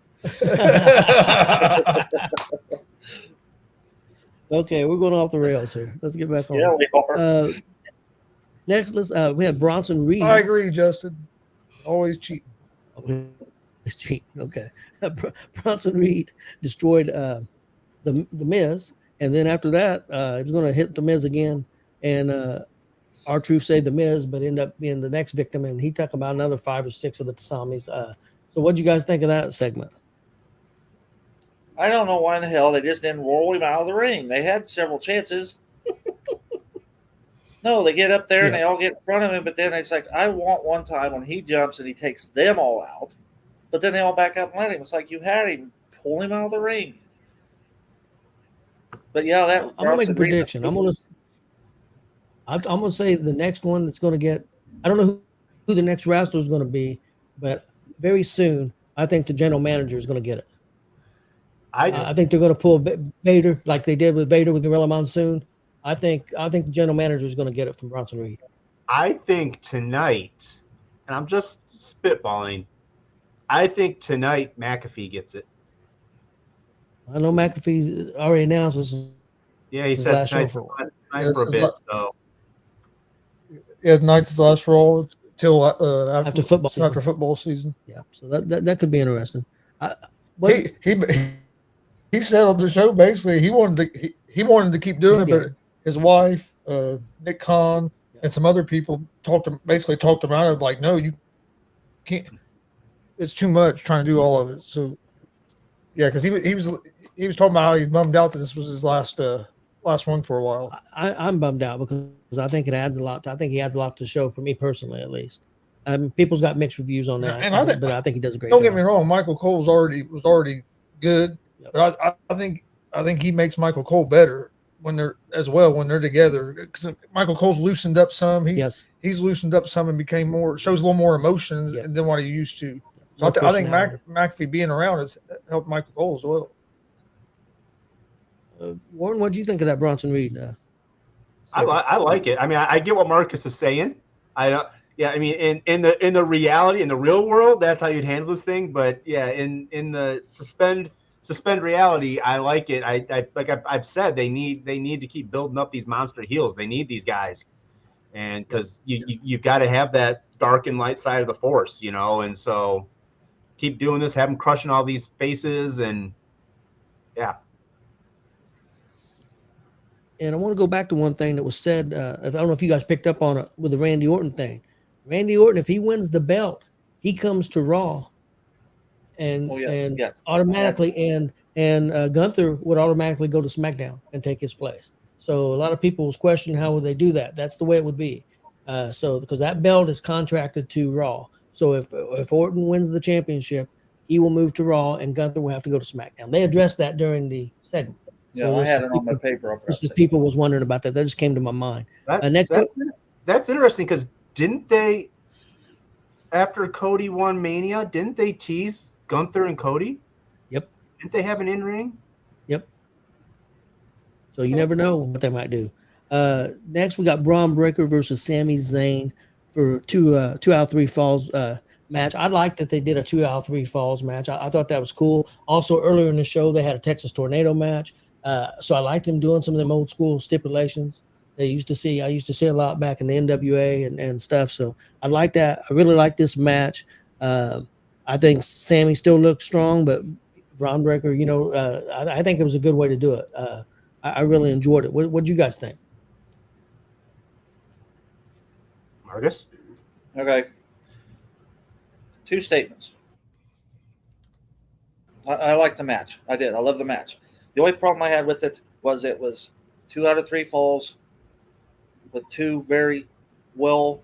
Okay, we're going off the rails here. Let's get back on. Yeah, we are. Next, we have Bronson Reed. I agree, Justin. Always cheating. It's cheating. Okay. Bronson Reed destroyed the Miz, and then after that, he was going to hit the Miz again, and R-Truth saved the Miz, but ended up being the next victim, and he took about another 5 or 6 of the Tasamis. So what do you guys think of that segment? I don't know why in the hell they just didn't roll him out of the ring. They had several chances. No, they get up there and they all get in front of him, but then it's like, I want one time when he jumps and he takes them all out, but then they all back up and let him. It's like, you had him, pull him out of the ring. But yeah, that I'm gonna make a prediction. I'm gonna say the next one that's gonna get. I don't know who the next wrestler is gonna be, but very soon I think the general manager is gonna get it. I think they're gonna pull Vader like they did with Vader with Gorilla Monsoon. I think the general manager is gonna get it from Bronson Reed. I think tonight, and I'm just spitballing, I think tonight McAfee gets it. I know McAfee's already announced this. Yeah, he said tonight's for a bit. So. Yeah, tonight's his last role till after football season. After football season. Yeah, so that could be interesting. He said on the show basically he wanted to keep doing it, but his wife, Nick Khan, and some other people talked him out of like, no, you can't. It's too much trying to do all of it. So yeah, because he was talking about how he bummed out that this was his last one for a while. I'm bummed out because I think it adds a lot. I think he adds a lot to the show for me personally, at least. People's got mixed reviews on that, and but I think he does a great. Don't get me wrong, Michael Cole was already good, but I think he makes Michael Cole better when they're together. Because Michael Cole's loosened up some. He's loosened up some and became shows a little more emotions than what he used to. So I think McAfee being around has helped Michael Cole as well. Warren, what do you think of that Bronson Reed? I like it. I mean, I get what Marcus is saying. I mean, in the reality, in the real world, that's how you'd handle this thing. But yeah, in the suspend reality, I like it. I've said they need to keep building up these monster heels. They need these guys, and because you've got to have that dark and light side of the force, and so keep doing this, have them crushing all these faces, and yeah. And I want to go back to one thing that was said. I don't know if you guys picked up on it with the Randy Orton thing. Randy Orton, if he wins the belt, he comes to Raw, and automatically, and Gunther would automatically go to SmackDown and take his place. So a lot of people was questioning how would they do that. That's the way it would be. So because that belt is contracted to Raw. So if Orton wins the championship, he will move to Raw, and Gunther will have to go to SmackDown. They addressed that during the segment. Yeah, so I had it on my paper. People was wondering about that. That just came to my mind. That's interesting because didn't they, after Cody won Mania, didn't they tease Gunther and Cody? Yep. Didn't they have an in-ring? Yep. So you never know what they might do. Next, we got Braun Breaker versus Sami Zayn for 2 out of 3 falls match. I like that they did a 2 out of 3 falls match. I thought that was cool. Also, earlier in the show, they had a Texas Tornado match. So I liked them doing some of them old school stipulations. I used to see a lot back in the NWA and stuff. So I like that. I really like this match. I think Sammy still looks strong, but Braun Breaker, I think it was a good way to do it. I really enjoyed it. What do you guys think? Marcus? Okay. 2 statements. I like the match. I did. I love the match. The only problem I had with it was 2 out of 3 falls with 2 very well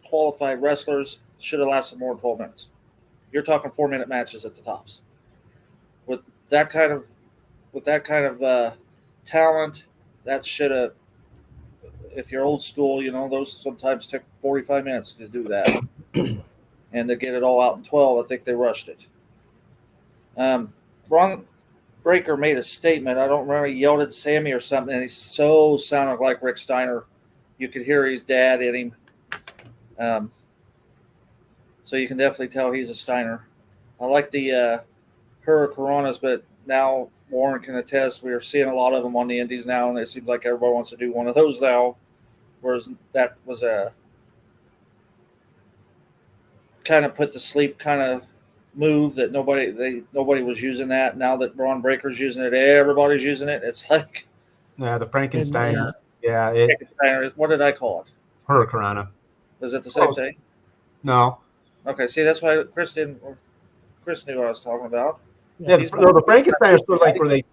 qualified wrestlers. Should have lasted more than 12 minutes. You're talking 4-minute matches at the tops. With that kind of talent, that should have. If you're old school, those sometimes took 45 minutes to do that, and to get it all out in 12, I think they rushed it. Braun Breaker made a statement. I don't remember, he yelled at Sammy or something, and he so sounded like Rick Steiner. You could hear his dad in him. So you can definitely tell he's a Steiner. I like the Hurricanranas, but now Warren can attest, we are seeing a lot of them on the indies now, and it seems like everybody wants to do one of those now, whereas that was a kind of put to sleep kind of move that nobody was using that. Now that Braun Breaker's using it, everybody's using it. It's like Yeah, the Frankensteiner. And, Yeah, what did I call it? Hurricanrana. Is it the same Close. thing? No. Okay, see, that's why Chris knew what I was talking about. Yeah, the Frankensteiner is sort of like where they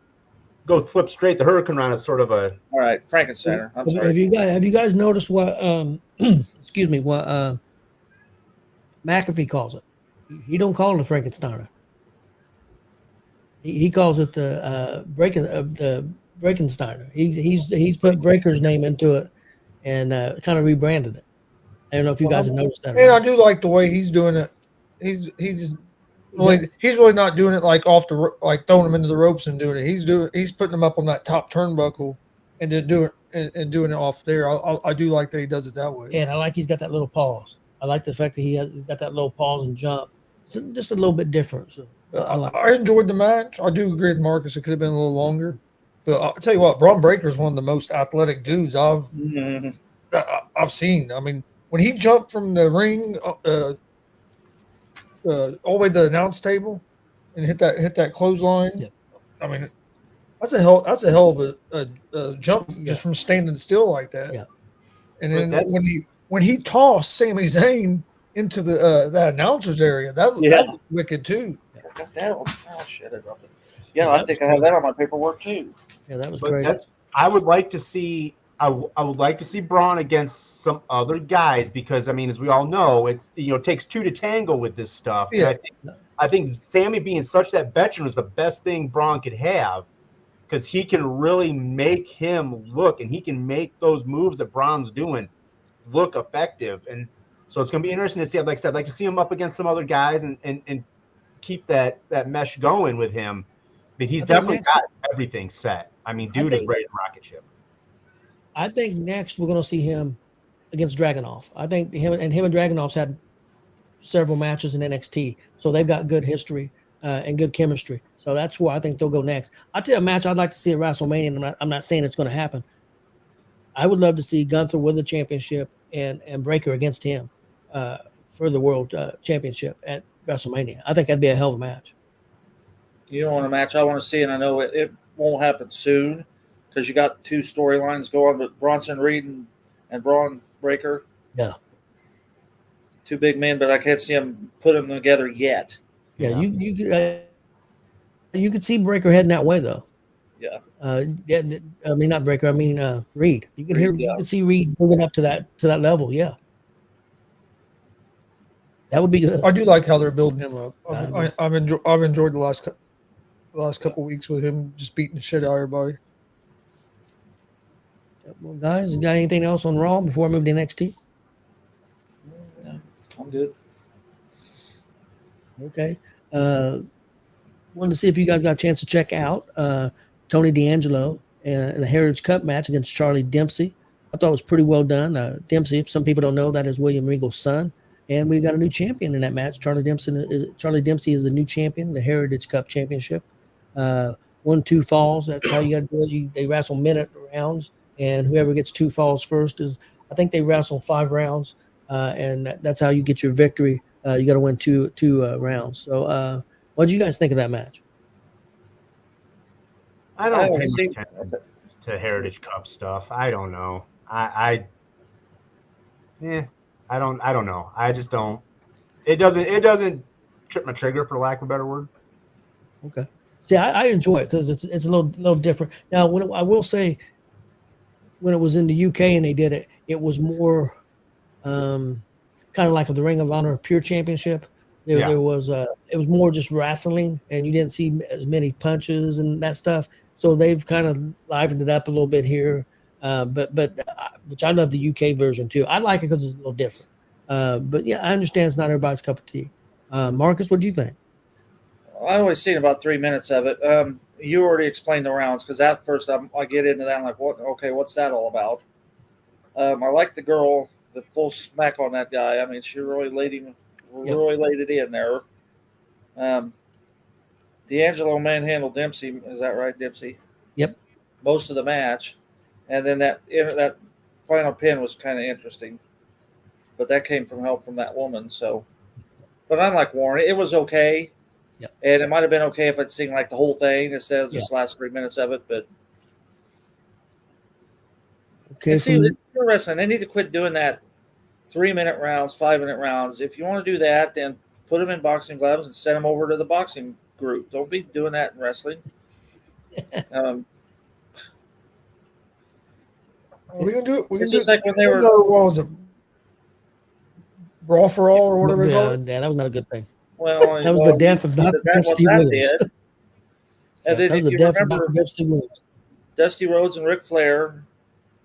go flip straight. The Hurricanrana is sort of a. All right, Frankensteiner. I'm sorry. Have you guys noticed what excuse me, what McAfee calls it? He don't call it a Frankensteiner. He calls it the Breakensteiner. He's put Breaker's name into it and kind of rebranded it. I don't know if you guys have noticed that. And I do like the way he's doing it. He's really not doing it like off the like throwing him into the ropes and doing it. He's putting him up on that top turnbuckle and then doing it off there. I do like that he does it that way. And I like he's got that little pause. I like the fact that he's got that little pause and jump. It's just a little bit different. So I enjoyed the match. I do agree with Marcus. It could have been a little longer. But I'll tell you what, Braun Breaker is one of the most athletic dudes I've seen. I mean, when he jumped from the ring all the way to the announce table and hit that clothesline, yeah. I mean, that's a hell of a jump just from standing still like that. Yeah. And then when he tossed Sami Zayn into that announcers area, that was wicked too. I got that on. Oh shit! I dropped it. Yeah, I think I have that on my paperwork too. Yeah, that was crazy. I would like to see. I would like to see Braun against some other guys because I mean, as we all know, it takes two to tango with this stuff. Yeah. I think Sammy being such that veteran is the best thing Braun could have because he can really make him look and he can make those moves that Braun's doing look effective. And so it's going to be interesting to see. Like I said, I'd like to see him up against some other guys and keep that mesh going with him. But he's definitely got everything set. I mean, dude is ready to rocket ship. I think next we're going to see him against Dragunov. I think him and Dragunov's had several matches in NXT, so they've got good history and good chemistry. So that's where I think they'll go next. I'll tell you a match I'd like to see at WrestleMania, and I'm not saying it's going to happen. I would love to see Gunther with the championship and Breaker against him for the World Championship at WrestleMania. I think that'd be a hell of a match. You know what a match I want to see, and I know it won't happen soon because you got two storylines going, but Bronson Reed and Braun Breaker. Yeah. Two big men, but I can't see them put them together yet. Yeah, you could see Breaker heading that way though. Yeah. I mean not Breaker. I mean Reed. You can see Reed moving up to that level. Yeah. That would be good. I do like how they're building him up. I've enjoyed the last couple of weeks with him just beating the shit out of everybody. Well, guys, you got anything else on Raw before I move to NXT? No, I'm good. Okay. Wanted to see if you guys got a chance to check out Tony D'Angelo in the Heritage Cup match against Charlie Dempsey. I thought it was pretty well done. Dempsey, if some people don't know, that is William Regal's son. And we got a new champion in that match. Charlie Dempsey is the new champion, the Heritage Cup Championship. 1-2 falls. That's how you got to do it. They wrestle minute rounds, and whoever gets 2 falls first is. I think they wrestle 5 rounds, and that's how you get your victory. You got to win two rounds. So, what did you guys think of that match? I don't pay much attention to Heritage Cup stuff. I don't know. I don't know. I just don't. It doesn't trip my trigger, for lack of a better word. Okay. See, I enjoy it because it's a little different. Now, I will say, when it was in the UK and they did it, it was more kind of like the Ring of Honor Pure Championship. There was it was more just wrestling, and you didn't see as many punches and that stuff. So they've kind of livened it up a little bit here. But which I love the UK version too. I like it because it's a little different. But yeah, I understand it's not everybody's cup of tea. Marcus, what do you think? I only seen about 3 minutes of it. You already explained the rounds because at first I get into that. I'm like, what? Okay, what's that all about? I like the girl, the full smack on that guy. I mean, she really laid it in there. D'Angelo manhandled Dempsey. Is that right, Dempsey? Yep. Most of the match. And then that final pin was kind of interesting, but that came from help from that woman. So But I'm like Warren, it was okay. Yep. And it might have been okay if I'd seen like the whole thing instead of just the last 3 minutes of it. But Okay, see, it's wrestling. They need to quit doing that 3-minute rounds, 5-minute rounds. If you want to do that, then put them in boxing gloves and send them over to the boxing group. Don't be doing that in wrestling. We can do it. We can It's do just it. like when they were. What was it? Brawl for all or whatever they call it? Yeah, that was not a good thing. Well, That was the death of Dr. Steve Williams. And then that was if the you death of remember Dr. Steve Williams. Dusty Rhodes and Ric Flair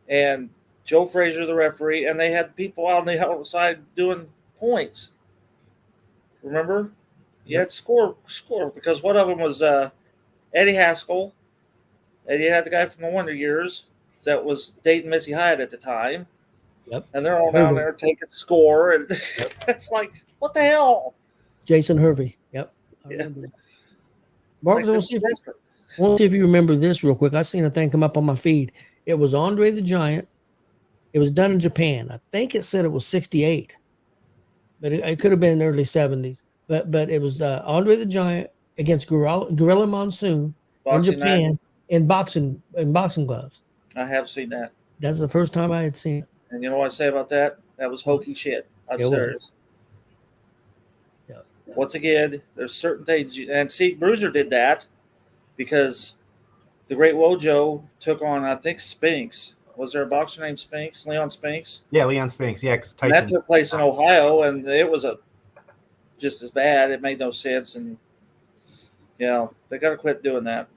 and Joe Frazier, the referee, and they had people out on the outside doing points. Remember? You had score because one of them was Eddie Haskell. And you had the guy from the Wonder Years that was dating Missy Hyatt at the time. Yep. And they're all down there taking score, and it's like, what the hell? Jason Hervey. Yep. I remember that. Marcus, I want to see if you remember this real quick. I seen a thing come up on my feed. It was Andre the Giant. It was done in Japan. I think it said it was 68, but it could have been early 70s. But it was Andre the Giant against Gorilla Monsoon in Japan in boxing gloves. I have seen that. That's the first time I had seen it. And you know what I say about that? That was hokey shit. I'm serious. Yeah. Once again, there's certain things, and see, Bruiser did that because the Great Wojo took on, I think, Spinks. Was there a boxer named Spinks? Leon Spinks? Yeah, Leon Spinks. Yeah, because Tyson. That took place in Ohio, and it was just as bad. It made no sense, and they got to quit doing that.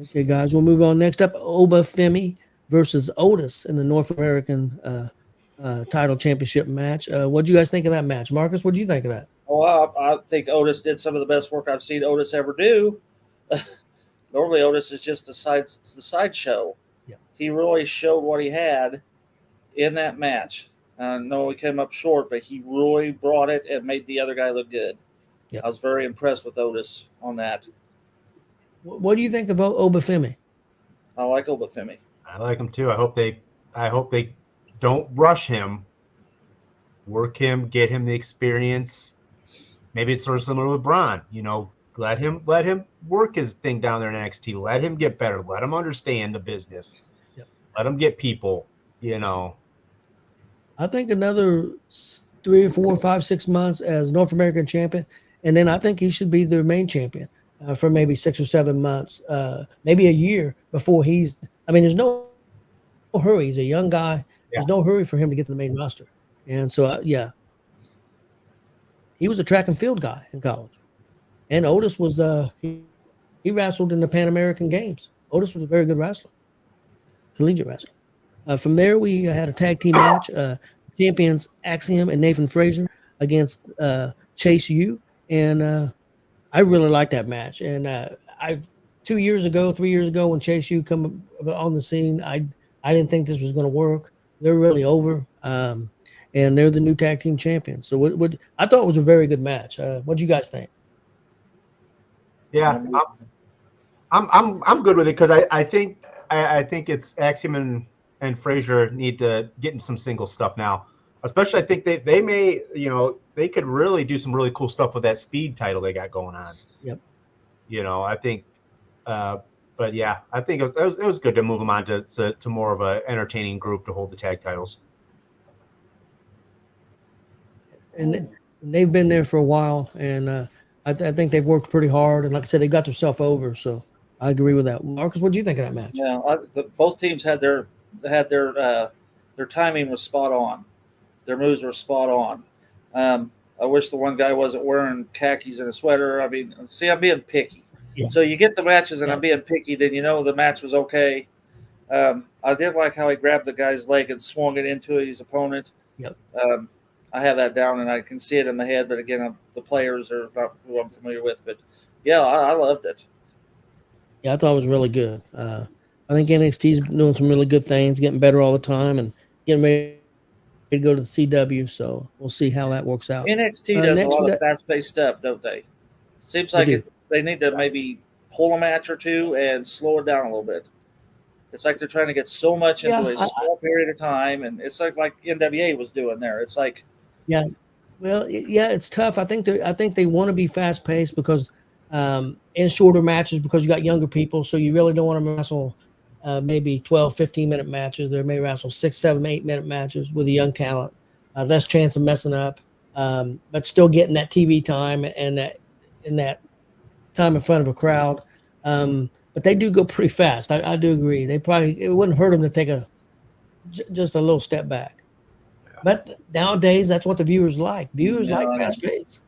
Okay, guys, we'll move on. Next up, Obafemi versus Otis in the North American title championship match. What do you guys think of that match? Marcus, what do you think of that? Well, I think Otis did some of the best work I've seen Otis ever do. Normally, Otis is just the sideshow. Yeah. He really showed what he had in that match. No, he came up short, but he really brought it and made the other guy look good. Yeah. I was very impressed with Otis on that. What do you think of Obafemi? I like Obafemi. I like him too. I hope they don't rush him. Work him, get him the experience. Maybe it's sort of similar with Braun. Let him work his thing down there in NXT. Let him get better. Let him understand the business. Yep. Let him get people. I think another 3 or 4, 5, 6 months as North American champion, and then I think he should be their main champion for maybe 6 or 7 months, maybe a year before he's. I mean, there's no hurry. He's a young guy. Yeah. There's no hurry for him to get to the main roster, and so he was a track and field guy in college, and Otis was he wrestled in the Pan American Games. Otis was a very good wrestler, collegiate wrestler. From there, we had a tag team match. Champions Axiom and Nathan Frazier against Chase U. And I really liked that match. And 3 years ago, when Chase U come on the scene, I didn't think this was going to work. They're really over. And they're the new tag team champions. So I thought it was a very good match. What do you guys think? Yeah, I'm good with it because I think it's Axiom and Frazier need to get in some single stuff now. Especially, I think they may, they could really do some really cool stuff with that speed title they got going on. Yep. I think, but yeah, I think it was good to move them on to more of an entertaining group to hold the tag titles. And they've been there for a while, and I think they've worked pretty hard. And like I said, they got themselves over. So I agree with that. Marcus, what do you think of that match? Yeah, both teams had their timing was spot on. Their moves were spot on. I wish the one guy wasn't wearing khakis and a sweater. I mean, see, I'm being picky. Yeah. So you get the matches and I'm being picky, then the match was okay. I did like how he grabbed the guy's leg and swung it into his opponent. Yep. I have that down and I can see it in my head, but again, the players are not who I'm familiar with. But yeah, I loved it. Yeah, I thought it was really good. I think NXT's doing some really good things, getting better all the time, and getting ready to go to the CW. So we'll see how that works out. NXT does a lot of fast-paced stuff, don't they? Seems like they need to maybe pull a match or two and slow it down a little bit. It's like they're trying to get so much into a small period of time, and it's like NWA was doing there. It's like Well, yeah, it's tough. I think they want to be fast paced because in shorter matches because you got younger people, so you really don't want to wrestle maybe 12, 15-minute matches. They may wrestle 6, 7, 8-minute matches with a young talent. Less chance of messing up, but still getting that TV time and that time in front of a crowd. But they do go pretty fast. I do agree. It wouldn't hurt them to take just a little step back. But nowadays, that's what the viewers like. Viewers like fast pace.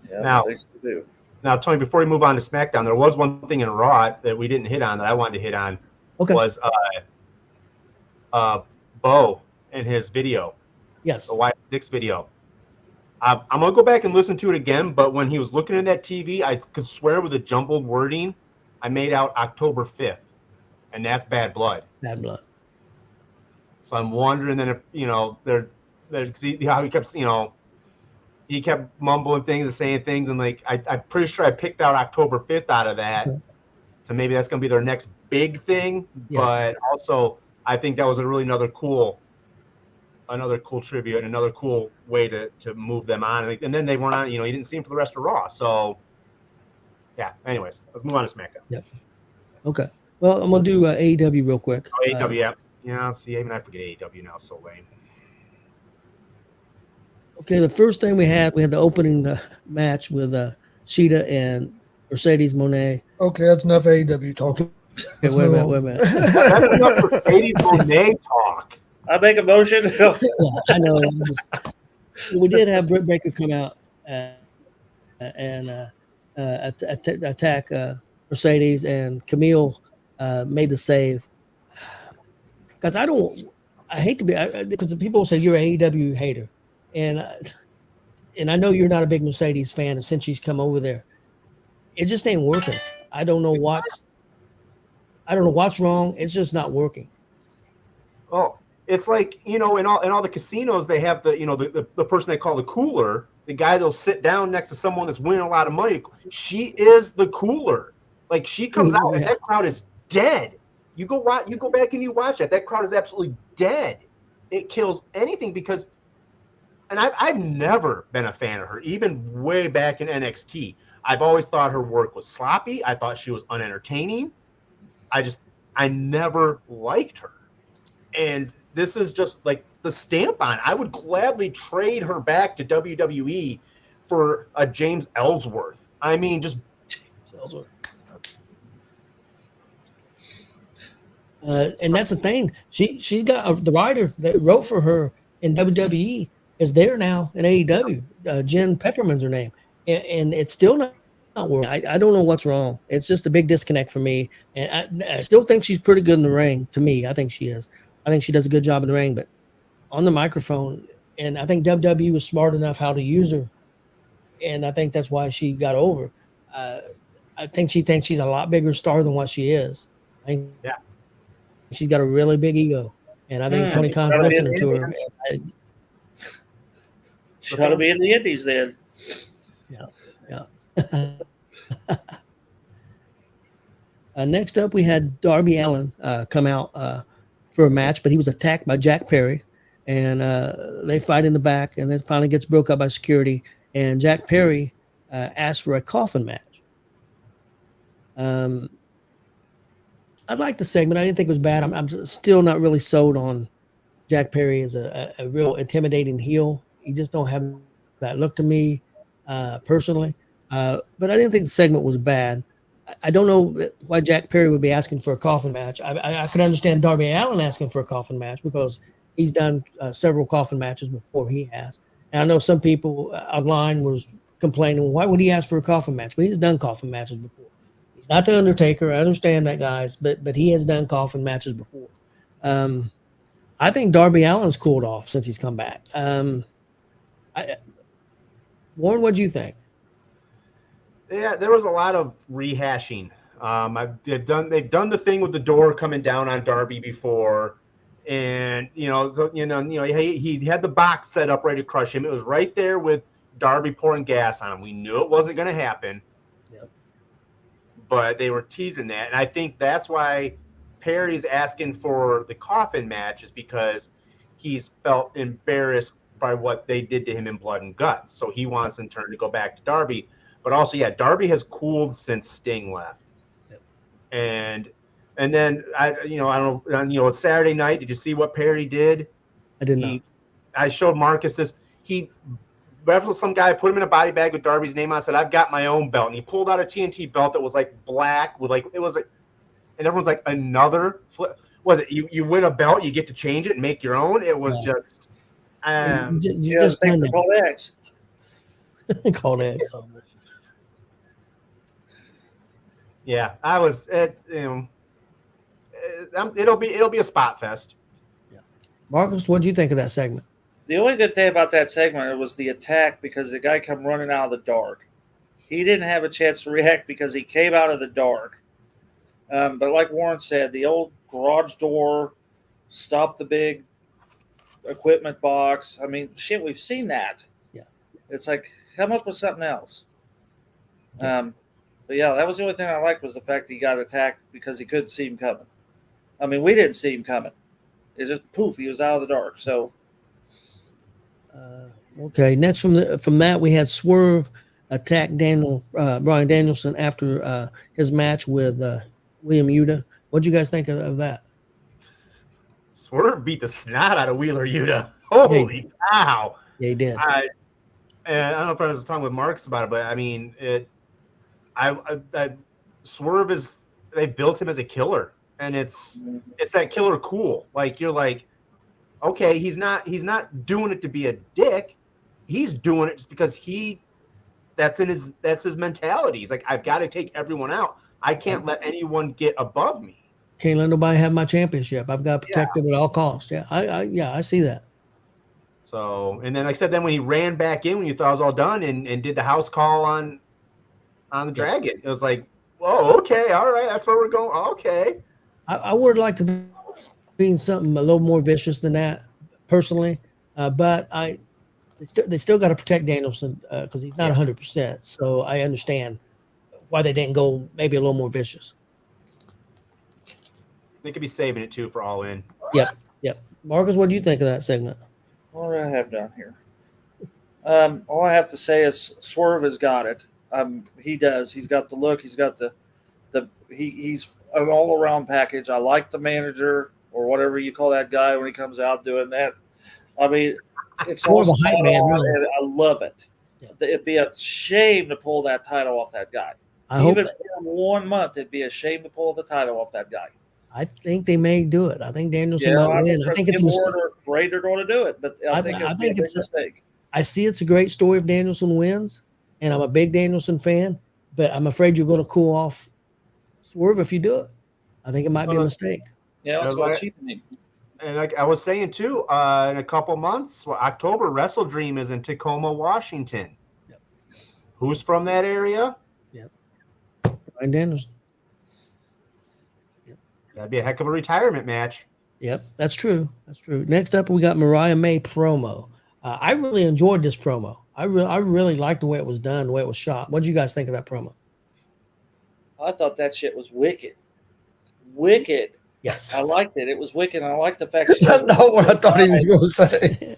Yeah, Now- they still do. Now, Tony, before we move on to SmackDown, there was one thing in Raw that we didn't hit on that I wanted to hit on. Okay. Was Bo and his video, Yes. the Y6 video. I'm going to go back and listen to it again, but when he was looking at that TV, I could swear with the jumbled wording, I made out October 5th, and that's Bad Blood. Bad blood. So I'm wondering then if, they're how he kept, he kept mumbling things and saying things, and like I'm pretty sure I picked out October 5th out of that. Okay. So maybe that's going to be their next big thing. Yeah. But also, I think that was another cool tribute, another cool way to move them on. And then they weren't on. You didn't see him for the rest of Raw. So yeah. Anyways, let's move on to SmackDown. Yep. Okay. Well, I'm gonna do AEW real quick. Oh, AEW. Yeah. See, even I forget AEW now. So lame. Okay, the first thing we had the opening match with Sheeta and Mercedes Moné. Okay, that's enough AEW talk. Okay, Let's wait a move minute. on. That's enough for Katie Monet talk. I make a motion. Yeah, I know. We did have Britt Baker come out and attack Mercedes, and Camille made the save. Because I hate to be, because people say you're an AEW hater, and I know you're not a big Mercedes fan, and since she's come over there, it just ain't working. I don't know what's wrong. It's just not working. Oh, it's like, in all the casinos, they have the person they call the cooler, the guy that'll sit down next to someone that's winning a lot of money. She is the cooler. Like, she comes out and that crowd is dead. You go back and you watch that. That crowd is absolutely dead. It kills anything because, and I've never been a fan of her, even way back in NXT. I've always thought her work was sloppy. I thought she was unentertaining. I never liked her. And this is just like the stamp on. I would gladly trade her back to WWE for a James Ellsworth. I mean, just James Ellsworth. And that's the thing. She got the writer that wrote for her in WWE is there now in AEW. Jen Pepperman's her name, and it's still not working. I don't know what's wrong. It's just a big disconnect for me. And I still think she's pretty good in the ring. To me, I think she is. I think she does a good job in the ring, but on the microphone, and I think WWE was smart enough how to use her, and I think that's why she got over. I think she thinks she's a lot bigger star than what she is. I think she's got a really big ego, and I think Tony Khan's listening to her. She ought to be in the Indies then. Yeah. Next up, we had Darby Allin come out for a match, but he was attacked by Jack Perry, and they fight in the back, and then finally gets broke up by security, and Jack Perry asked for a coffin match. I liked the segment. I didn't think it was bad. I'm still not really sold on Jack Perry as a real intimidating heel. He just don't have that look to me personally. But I didn't think the segment was bad. I don't know why Jack Perry would be asking for a coffin match. I could understand Darby Allin asking for a coffin match because he's done several coffin matches before he has. And I know some people online was complaining, why would he ask for a coffin match? Well, he's done coffin matches before. He's not the Undertaker. I understand that, guys, but he has done coffin matches before. I think Darby Allin's cooled off since he's come back. Warren, what do you think? Yeah, there was a lot of rehashing. They've done the thing with the door coming down on Darby before, and he had the box set up ready to crush him. It was right there with Darby pouring gas on him. We knew it wasn't going to happen, but they were teasing that, and I think that's why Perry's asking for the coffin match is because he's felt embarrassed by what they did to him in Blood and Guts. So he wants in turn to go back to Darby. But also, yeah, Darby has cooled since Sting left. Yep. And then I don't know, it's Saturday night. Did you see what Perry did? I did not. I showed Marcus this. He wrestled some guy, put him in a body bag with Darby's name on, said, "I've got my own belt." And he pulled out a TNT belt that was like black with like, it was like, and everyone's like, another flip. Was it you win a belt, you get to change it and make your own? It was just you just think the call X. Called X. Yeah, I was it'll be a spot fest. Yeah. Marcus, what do you think of that segment? The only good thing about that segment was the attack, because the guy come running out of the dark. He didn't have a chance to react because he came out of the dark. But like Warren said, the old garage door, stop the big equipment box. I mean, shit, we've seen that. Yeah. It's like, come up with something else. But yeah, that was the only thing I liked, was the fact that he got attacked because he couldn't see him coming. I mean, we didn't see him coming. It's just poof, he was out of the dark. So, okay. Next from that, we had Swerve attack Bryan Danielson after his match with William Yuta. What do you guys think of that? Swerve beat the snot out of Wheeler Yuta. Holy cow! Yeah, he did. I don't know if I was talking with Marcus about it, but I mean, Swerve is, they built him as a killer, and it's that killer cool. Like, you're like, okay, he's not doing it to be a dick. He's doing it just because that's his mentality. He's like, I've got to take everyone out. I can't let anyone get above me. Can't let nobody have my championship. I've got to protect it at all costs. Yeah, I see that. So, and then like I said, then when he ran back in, when you thought it was all done, and did the house call on the Dragon, it was like, whoa, okay, all right, that's where we're going. Okay. I would like to be something a little more vicious than that, personally, but they still got to protect Danielson because he's not 100%. So I understand why they didn't go maybe a little more vicious. They could be saving it too for All In. Yep. Marcus, what do you think of that segment? what do I have down here? All I have to say is Swerve has got it. He does. He's got the look. He's got he's an all-around package. I like the manager or whatever you call that guy when he comes out doing that. I mean, it's More all of a hype man, really. and I love it. Yeah. It'd be a shame to pull that title off that guy. Even in 1 month, it'd be a shame to pull the title off that guy. I think they may do it. I think Danielson might win. I think it's a mistake. Greater going to do it, but I think it's a mistake. I see it's a great story if Danielson wins, and I'm a big Danielson fan, but I'm afraid you're going to cool off Swerve if you do it. I think it might be a mistake. Yeah, that's what cheapening. And like I was saying too, in a couple months, October, Wrestle Dream is in Tacoma, Washington. Yep. Who's from that area? Yep. Bryan Danielson. Yep. That'd be a heck of a retirement match. Yep, that's true. That's true. Next up, we got Mariah May promo. I really enjoyed this promo. I really liked the way it was done, the way it was shot. What did you guys think of that promo? I thought that shit was wicked. Wicked. Yes. I liked it. It was wicked. I liked the fact That's not what I thought he was going to say.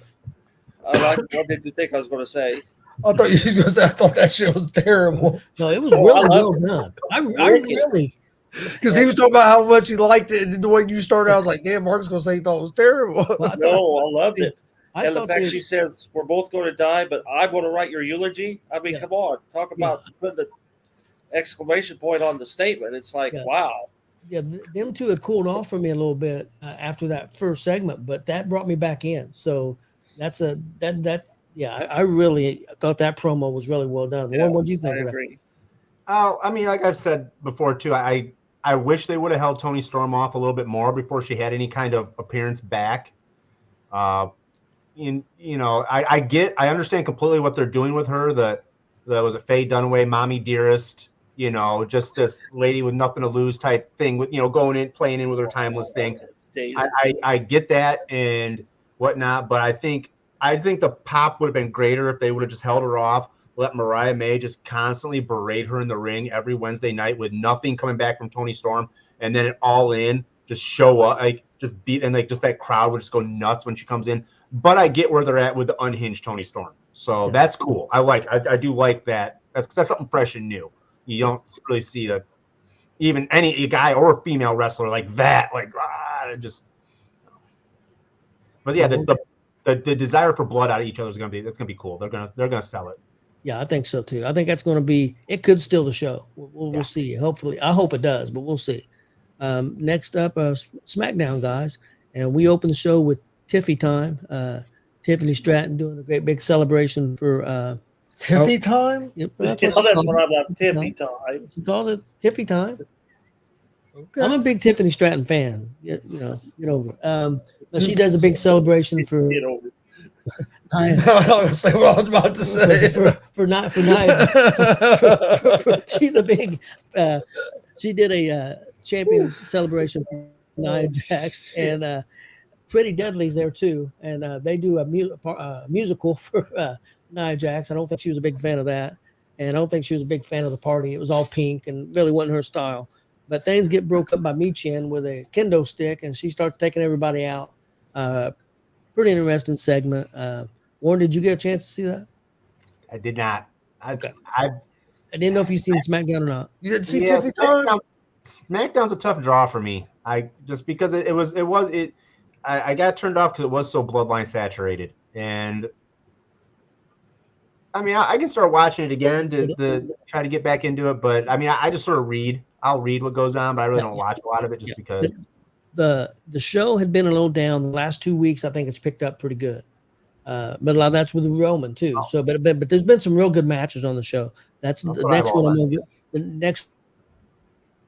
what did you think I was going to say? I thought you was going to say, I thought that shit was terrible. No, it was really well done. I really. Because he was talking about how much he liked it, and the way you started, I was like, damn, Mark's going to say he thought it was terrible. Well, I loved it. And the fact this, she says, we're both going to die, but I'm going to write your eulogy. I mean, come on. Talk about putting the exclamation point on the statement. It's like, wow. Yeah, them two had cooled off for me a little bit after that first segment, but that brought me back in. So that's I really thought that promo was really well done. Yeah, what do you think of that? Oh, I mean, like I've said before too, I wish they would have held Toni Storm off a little bit more before she had any kind of appearance back. I understand completely what they're doing with her. That was a Faye Dunaway, Mommy Dearest. Just this lady with nothing to lose type thing with, going in, playing in with her timeless thing. I get that and whatnot, but I think the pop would have been greater if they would have just held her off, let Mariah May just constantly berate her in the ring every Wednesday night with nothing coming back from Toni Storm, and then it all in, just show up, just that crowd would just go nuts when she comes in. but I get where they're at with the unhinged Tony Storm. So that's cool. I do like that. That's something fresh and new. You don't really see even any guy or female wrestler like that. Just. But yeah, the desire for blood out of each other is gonna be cool. They're gonna sell it. Yeah, I think so too. I think that's going to be. It could steal the show. We'll see. Hopefully, I hope it does, but we'll see. Next up, SmackDown guys, and we open the show with Tiffy time. Tiffany Stratton doing a great big celebration for Tiffy time. Yep, That's that's what she calls what it. I'm Tiffy time. She calls it Tiffy time. Okay. I'm a big Tiffany Stratton fan. Get over it. But she does a big celebration for. Get over it. I was gonna say what I was about to say. For Nia. She's a big. She did a champion celebration for Nia Jax, and Pretty Deadly's there too, and they do a musical for Nia Jax. I don't think she was a big fan of that, and I don't think she was a big fan of the party. It was all pink and really wasn't her style. But things get broke up by Michin with a kendo stick, and she starts taking everybody out. Pretty interesting segment. Warren, did you get a chance to see that? I did not. I didn't know if you've seen SmackDown or not. You didn't see Tiffy time? SmackDown's a tough draw for me. Just because I got turned off because it was so bloodline saturated, and I mean I can start watching it again to try to get back into it, but I mean I just sort of read. I'll read what goes on, but I really don't watch a lot of it just because. The show had been a little down the last 2 weeks. I think it's picked up pretty good. But a lot of that's with Roman too. So, but there's been some real good matches on the show. That's the next one. The next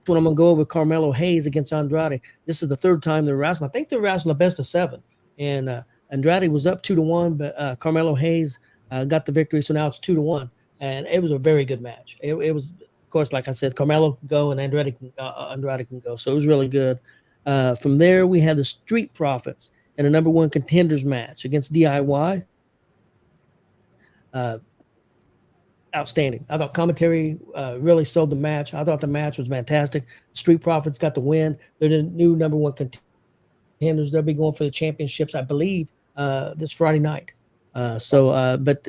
one I'm gonna go over Carmelo Hayes against Andrade. This is the third time they're wrestling. I think they're wrestling a best of 7, and Andrade was up 2-1, but Carmelo Hayes got the victory. So now it's 2-1, and it was a very good match. It was, of course, like I said, Carmelo can go and Andrade can go. So it was really good. From there, we had the Street Profits in a #1 contenders match against DIY. Outstanding. I thought commentary really sold the match. I thought the match was fantastic. Street Profits got the win. They're the new #1 contenders. They'll be going for the championships, I believe, this Friday night. But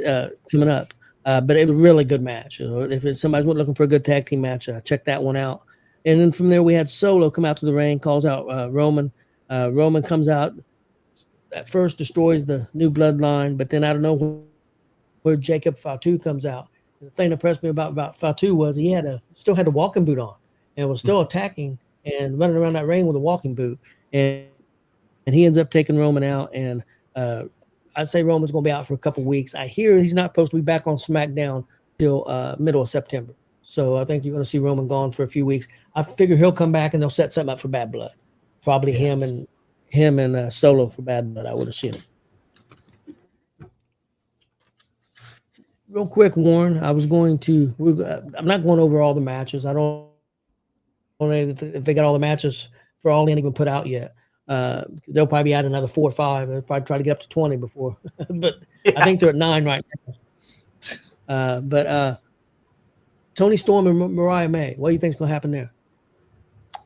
coming up. But it was a really good match. If somebody's looking for a good tag team match, check that one out. And then from there, we had Solo come out to the ring, calls out Roman. Roman comes out, at first destroys the new bloodline, but then out of nowhere, Jacob Fatu comes out. The thing that impressed me about Fatu was he still had a walking boot on and was still attacking and running around that ring with a walking boot. And he ends up taking Roman out. And I'd say Roman's going to be out for a couple weeks. I hear he's not supposed to be back on SmackDown till middle of September. So I think you're going to see Roman gone for a few weeks. I figure he'll come back and they'll set something up for Bad Blood. Probably him and Solo for Bad Blood, I would assume. Real quick, Warren, I'm not going over all the matches. I don't know if they got all the matches for All In even put out yet. They'll probably add another 4 or 5. They'll probably try to get up to 20 before. But I think they're at 9 right now. But Tony Storm and Mariah May, what do you think is going to happen there?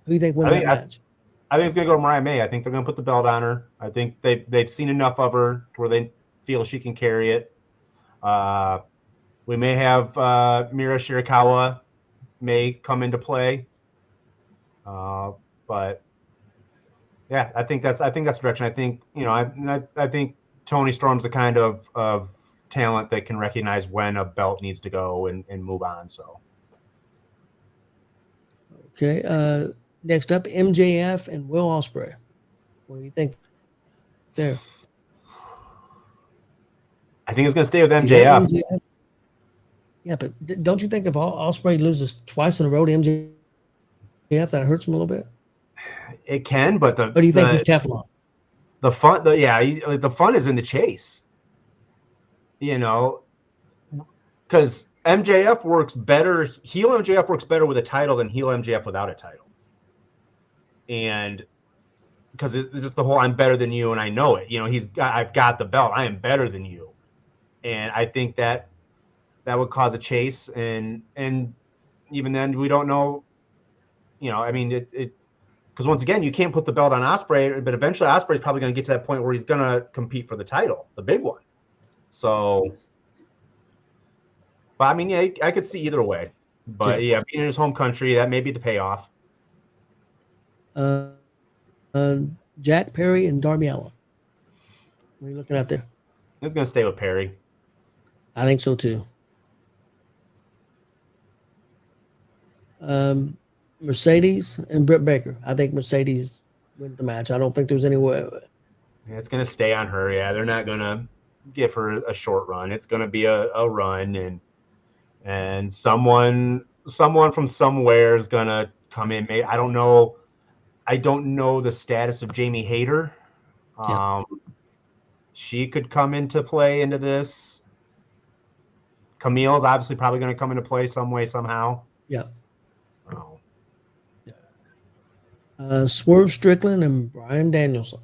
Who do you think wins that match? I think it's going to go to Mariah May. I think they're going to put the belt on her. I think they've seen enough of her to where they feel she can carry it. We may have Mira Shirakawa may come into play. But yeah, I think that's the direction. I think, I think Tony Storm's the kind of talent that can recognize when a belt needs to go and move on. So okay. Next up, MJF and Will Ospreay. What do you think there? I think it's going to stay with MJF. Yeah, but don't you think if Ospreay loses twice in a row to MJF, that hurts him a little bit? It can, but What do you think he's Teflon? The fun, the fun is in the chase. Because MJF works better. Heel MJF works better with a title than heel MJF without a title. And because it's just the whole "I'm better than you" and I know it. I've got the belt. I am better than you, and I think that would cause a chase. And even then, we don't know. because once again, you can't put the belt on Ospreay, but eventually Ospreay's probably going to get to that point where he's going to compete for the title, the big one. So, but I mean, yeah, I could see either way. But yeah, being in his home country, that may be the payoff. Jack Perry and Darby Allin. What are you looking at there? He's going to stay with Perry. I think so too. Mercedes and Britt Baker. I think Mercedes wins the match. I don't think there's any way. Yeah, it's going to stay on her. Yeah, they're not going to give her a short run. It's going to be a run, and someone from somewhere is going to come in. I don't know. I don't know the status of Jamie Hayter. She could come into play into this. Camille's obviously probably going to come into play some way, somehow. Yeah. Oh. Swerve Strickland and Bryan Danielson.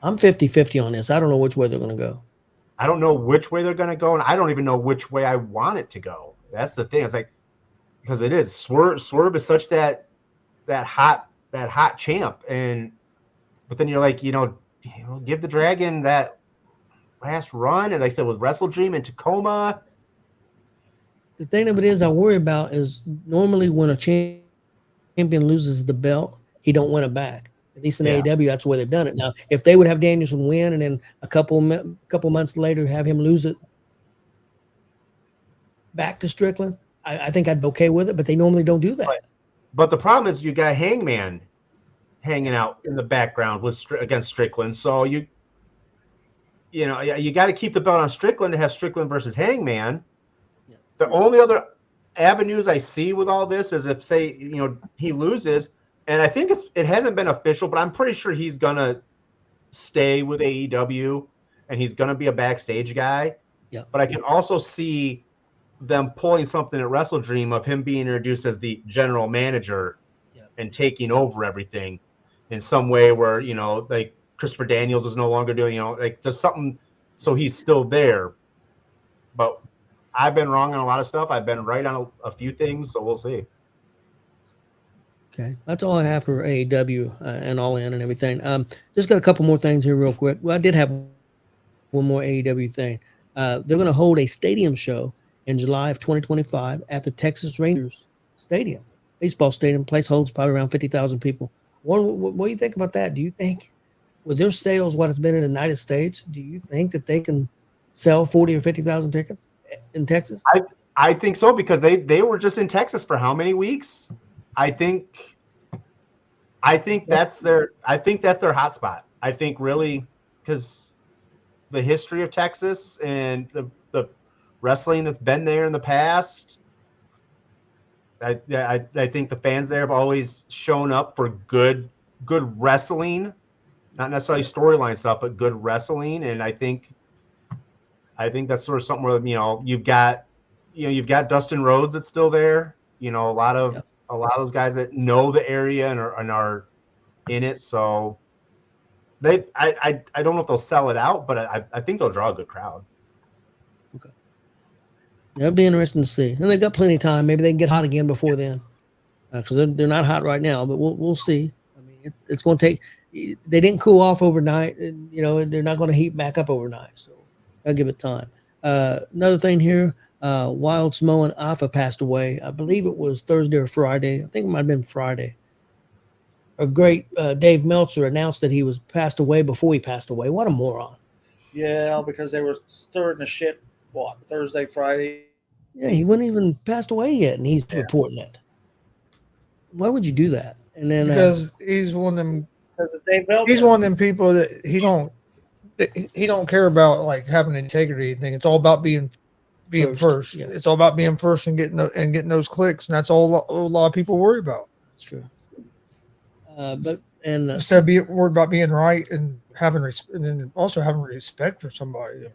I'm 50-50 on this. I don't know which way they're going to go. I don't know which way they're going to go, and I don't even know which way I want it to go. That's the thing. It's like, because it is Swerve is such that hot champ, but then you're like, give the Dragon that last run, and like I said, with Wrestle Dream and Tacoma. The thing of it is, I worry about is normally when a champion loses the belt, he don't win it back. At least in AEW, that's the way they've done it. Now, if they would have Danielson win and then a couple months later have him lose it back to Strickland, I think I'd be okay with it. But they normally don't do that. But the problem is you got Hangman hanging out in the background against Strickland, so you got to keep the belt on Strickland to have Strickland versus Hangman. Yeah. The only other avenues I see with all this is if, say, he loses, and I think it hasn't been official, but I'm pretty sure he's gonna stay with AEW and he's gonna be a backstage guy. Yeah. But I can also see them pulling something at Wrestle Dream of him being introduced as the general manager and taking over everything in some way where, like Christopher Daniels is no longer doing, like just something, so he's still there. But I've been wrong on a lot of stuff. I've been right on a few things, so we'll see. Okay, that's all I have for AEW and All In and everything. Just got a couple more things here real quick. Well, I did have one more AEW thing. They're going to hold a stadium show in July of 2025 at the Texas Rangers Stadium, baseball stadium. Place holds probably around 50,000 people. Warren, what do you think about that? Do you think with their sales, what it's been in the United States, do you think that they can sell 40 or 50,000 tickets in Texas? I think so, because they were just in Texas for how many weeks? I think that's their hot spot. I think really because the history of Texas and the wrestling that's been there in the past. I think the fans there have always shown up for good wrestling, not necessarily storyline stuff, but good wrestling. And I think that's sort of something where you've got Dustin Rhodes that's still there. A lot of those guys that know the area and are in it. So I don't know if they'll sell it out, but I think they'll draw a good crowd. Okay. That'll be interesting to see. And they've got plenty of time. Maybe they can get hot again before then, because they're not hot right now. But we'll see. I mean, it's going to take. They didn't cool off overnight. And, they're not going to heat back up overnight. So I'll give it time. Another thing here. Wild Samoan Alpha passed away. I believe it was Thursday or Friday. I think it might have been Friday. A great Dave Meltzer announced that he was passed away before he passed away. What a moron. Yeah, because they were stirring the shit, Thursday, Friday? Yeah, he wasn't even passed away yet, and he's reporting it. Why would you do that? And then because he's one of them. Dave Meltzer. He's one of them people that he don't care about like having integrity or anything. It's all about being first. Yeah. It's all about being first and getting those clicks, and that's all a lot of people worry about. That's true. Instead of being worried about being right and then also having respect for somebody.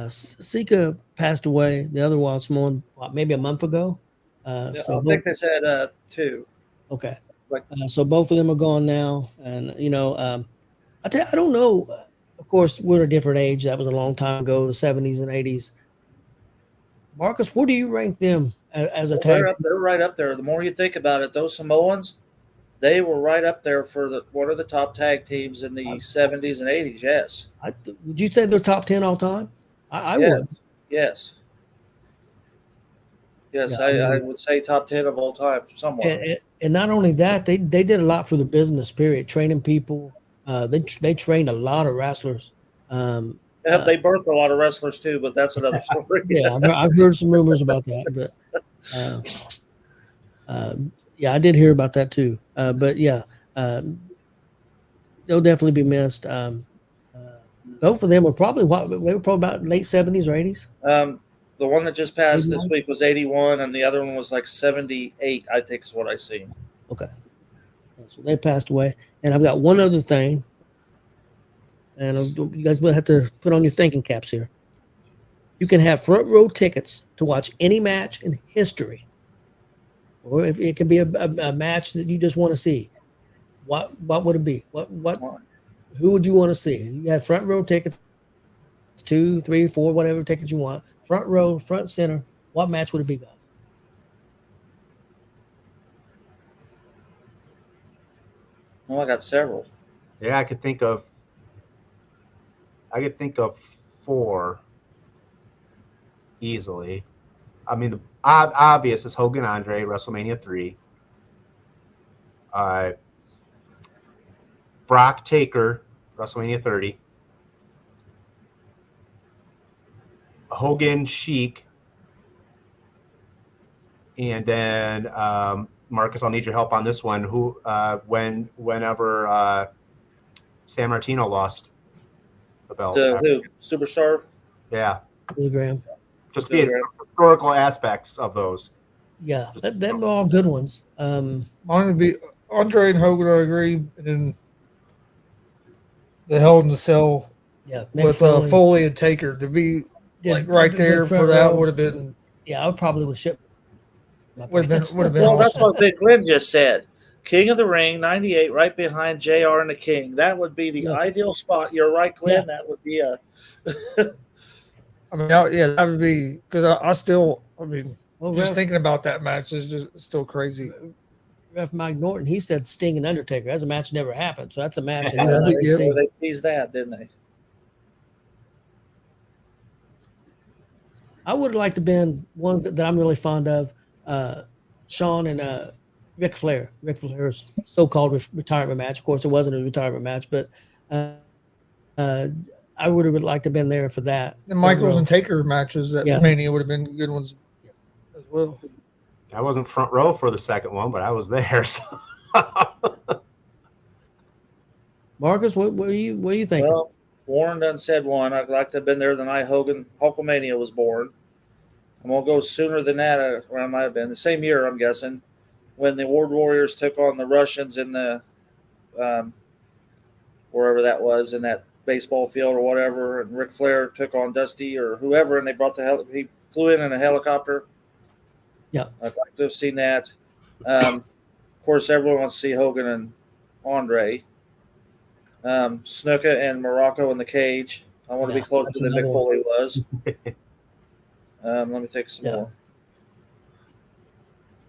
Sika passed away. The other Wild Samoan, maybe a month ago. I think they said 2. Okay. So both of them are gone now, and I don't know. Of course, we're a different age. That was a long time ago, the 70s and 80s. Marcus, where do you rank them as a tag? They're right up there. The more you think about it, those Samoans, They were right up there for one of the top tag teams in the 70s and 80s. Yes. Would you say they're top 10 all time? I would. Yes. Yes. Yes, Yeah, I would say top 10 of all time, somewhat. And not only that, they did a lot for the business. Period, training people. They trained a lot of wrestlers. They birthed a lot of wrestlers too, but that's another story. Yeah, I've heard some rumors about that, but yeah, I did hear about that too. But yeah, they'll definitely be missed. Both of them were probably about late 70s or 80s. The one that just passed this 89s? week was 81, and the other one was like 78, I think is what I seen. Okay, so they passed away. And I've got one other thing, and you guys will have to put on your thinking caps here. You can have front row tickets to watch any match in history, or if it can be a match that you just want to see. What would it be? Who would you want to see? You have front row tickets, 2, 3, 4, whatever tickets you want. Front row, front center. What match would it be, guys? Well, I got several. Yeah, I could think of 4 easily. I mean, the obvious is Hogan Andre, WrestleMania 3. Brock Taker, WrestleMania 30. Hogan Sheik. And then Marcus, I'll need your help on this one. Whenever San Martino lost the belt. Who? Superstar? Yeah. Billy Graham. Just the historical aspects of those. Yeah, them are all good ones. Mine would be Andre and Hogan, I agree. And then the Hell in the Cell with Foley and Taker to be right there for that would have been. Yeah, I would probably would ship. Would have been Well, awesome. that's what Big Glenn just said. King of the Ring, 98, right behind G.W.R. and the King. That would be the ideal spot. You're right, Glenn. Yeah. That would be a. I mean, yeah, that would be because just thinking about that match is just still crazy. Ref Mike Norton, he said Sting and Undertaker. That's a match never happened, so that's a match. They teased that, didn't they? I would have liked to have been one that I'm really fond of, Shawn and Ric Flair. Ric Flair's so-called retirement match. Of course, it wasn't a retirement match, but I would have liked to have been there for that. The Michaels and Taker matches at Mania would have been good ones as well. I wasn't front row for the second one, but I was there. So. Marcus, what are you thinking? Well, Warren done said one. I'd like to have been there the night Hulkamania was born. I'm going to go sooner than that, where I might have been. The same year, I'm guessing, when the Ward Warriors took on the Russians in the wherever that was, in that baseball field or whatever, and Ric Flair took on Dusty or whoever, and they brought he flew in a helicopter. Yeah. I'd like to have seen that. Of course, everyone wants to see Hogan and Andre. Snuka and Morocco in the cage. I want to be closer than Mick Foley was. Let me think some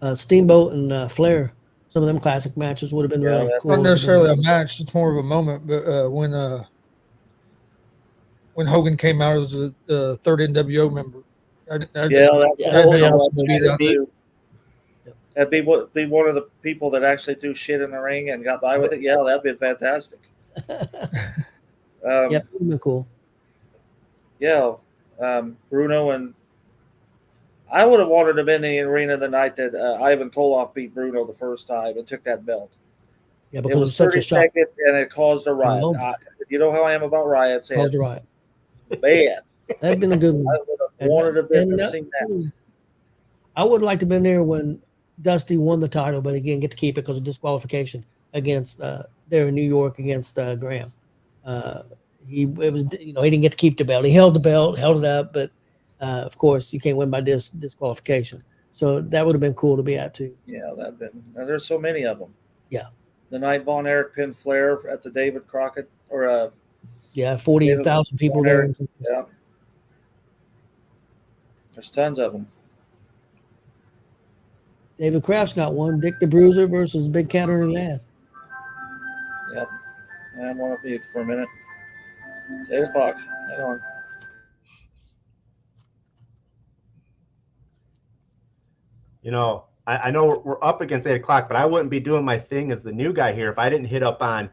more. Steamboat and Flair. Some of them classic matches would have been really cool. Not necessarily a match; it's more of a moment. But when Hogan came out as the third NWO member, that'd be one of the people that actually threw shit in the ring and got by with it. Yeah, that'd be fantastic. Yeah, that would be cool. Yeah, Bruno and I would have wanted to have been in the arena the night that Ivan Koloff beat Bruno the first time and took that belt. Yeah, because it was 30 seconds and it caused a riot. You know how I am about riots. Caused a riot. Man. That'd been a good one. I would have wanted to have seen that. I would like to have been there when Dusty won the title, but again, get to keep it because of disqualification against there in New York against Graham. He didn't get to keep the belt. He held the belt, held it up, but of course you can't win by disqualification. So that would have been cool to be at too. Yeah, that'd been. There's so many of them. Yeah. The night Von Erich pinned Flair at the David Crockett 40,000 people there. Yeah. There's tons of them. David Kraft's got one. Dick the Bruiser versus Big Cat Ernie Ladd. Yep. I'm on mute for a minute. It's 8 o'clock. Hang on. You know, I know we're up against 8 o'clock, but I wouldn't be doing my thing as the new guy here if I didn't hit up on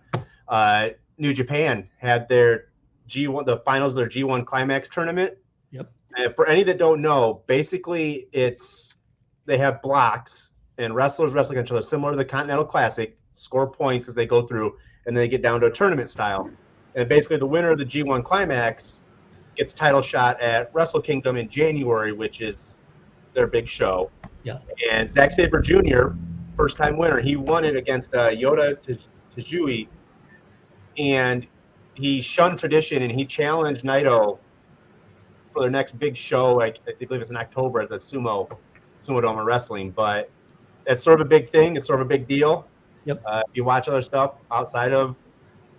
New Japan had their G1, the finals of their G1 Climax tournament. Yep. And for any that don't know, basically they have blocks and wrestlers wrestle against each other, similar to the Continental Classic, score points as they go through, and then they get down to a tournament style. And basically the winner of the G1 Climax gets title shot at Wrestle Kingdom in January, which is their big show. Yeah. And Zack Sabre Jr., first-time winner, he won it against Yota Tajui, and he shunned tradition, and he challenged Naito for their next big show. I believe it's in October at the Sumo Dome Wrestling. But it's sort of a big thing. It's sort of a big deal. Yep. If you watch other stuff outside of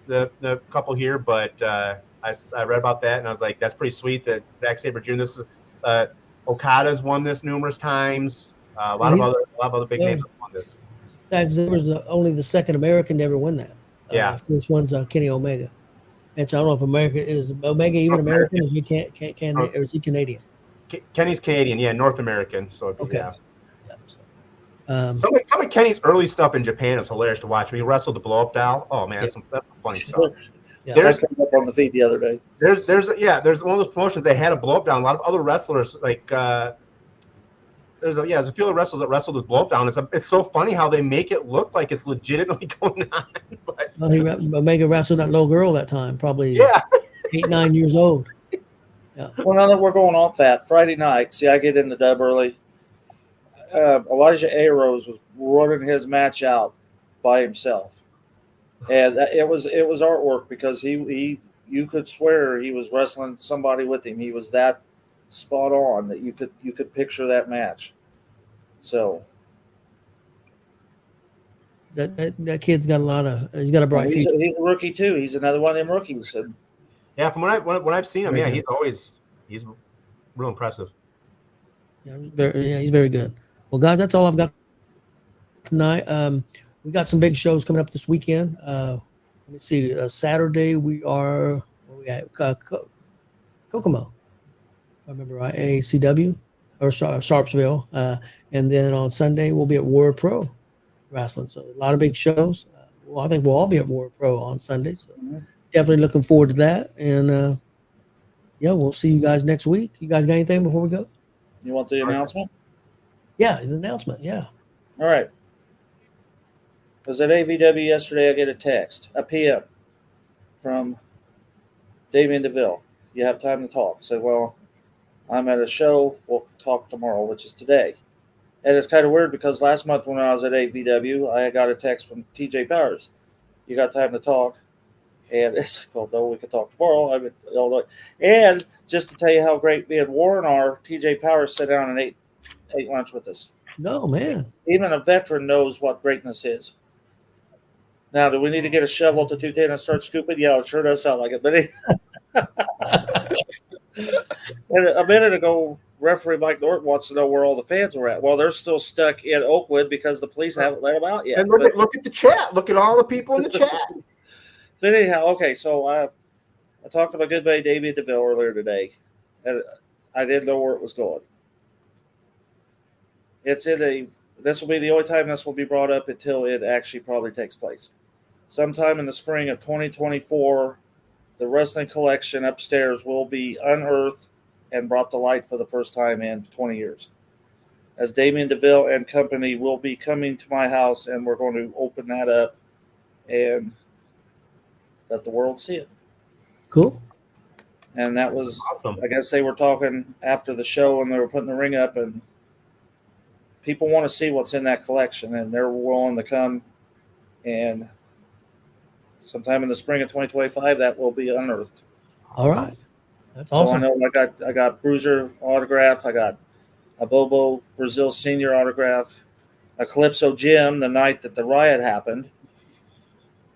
the couple here, but I read about that, and I was like, that's pretty sweet that Zack Sabre Jr. This is Okada's won this numerous times. A lot of other big names have won this. Zack Sabre's only the second American to ever win that. Yeah. First one's Kenny Omega. And so I don't know if America is Omega even American, or is he or is he Canadian? Kenny's Canadian, yeah, North American. So okay. Yeah. Some of Kenny's early stuff in Japan is hilarious to watch. When he wrestled the blow up doll, oh man, that's some funny stuff. Yeah, there's up on the feed the other day. There's one of those promotions they had a blow up down. A lot of other wrestlers like there's a few other wrestlers that wrestled with blow up down. It's so funny how they make it look like it's legitimately going on. But Omega wrestled that little girl that time, probably 8-9 years old. Yeah. Well, now that we're going off that Friday night, see, I get in the dub early. Elijah Arrows was running his match out by himself, and it was artwork because you could swear he was wrestling somebody with him. He was that spot on that you could picture that match. So that kid's got he's got a bright future. He's a rookie too. He's another one of them rookies. And, yeah, from when I've seen him, he's real impressive. Yeah, he's very good. Well, guys, that's all I've got tonight. We got some big shows coming up this weekend. Let me see. Saturday we are Kokomo, if I remember right, ACW or Sharpsville, and then on Sunday we'll be at War Pro Wrestling. So a lot of big shows. I think we'll all be at War Pro on Sunday. So definitely looking forward to that. And we'll see you guys next week. You guys got anything before we go? You want the announcement? Yeah, the announcement. Yeah. All right. I was at AVW yesterday. I get a PM from Damien DeVille. You have time to talk. I said, well, I'm at a show. We'll talk tomorrow, which is today. And it's kind of weird because last month when I was at AVW, I got a text from TJ Powers. You got time to talk? And it's like, well, no, we can talk tomorrow. And just to tell you how great me and Warren are, TJ Powers sat down and ate lunch with us. No, man. Even a veteran knows what greatness is. Now, do we need to get a shovel to 210 and start scooping? Yeah, it sure does sound like it. But and a minute ago, referee Mike Norton wants to know where all the fans were at. Well, they're still stuck in Oakwood because the police haven't let them out yet. And look at the chat. Look at all the people in the chat. But anyhow, okay, so I talked to my good buddy David DeVille earlier today, and I didn't know where it was going. This will be the only time this will be brought up until it actually probably takes place. Sometime in the spring of 2024, the wrestling collection upstairs will be unearthed and brought to light for the first time in 20 years. As Damien DeVille and company will be coming to my house, and we're going to open that up and let the world see it. Cool. And that was awesome. I guess they were talking after the show and they were putting the ring up, and people want to see what's in that collection, and they're willing to come. And sometime in the spring of 2025, that will be unearthed. All right. That's awesome. So I know I got Bruiser autograph. I got a Bobo Brazil Senior autograph. A Calypso Jim the night that the riot happened.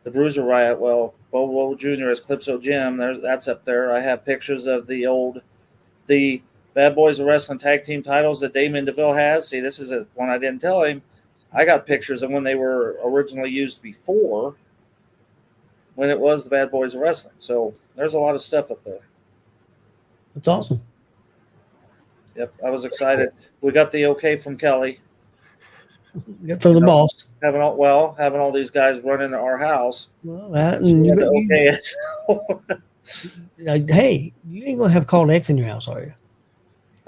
The Bruiser riot. Well, Bobo Jr. as Calypso Jim. That's up there. I have pictures of the Bad Boys of Wrestling tag team titles that Damien DeVille has. See, this is one I didn't tell him. I got pictures of when they were originally used before, when it was the Bad Boys of Wrestling. So there's a lot of stuff up there. That's awesome. Yep, I was excited. We got the okay from Kelly. From the boss. Having all these guys run into our house. Well, that, and hey, you ain't gonna have Called X in your house, are you?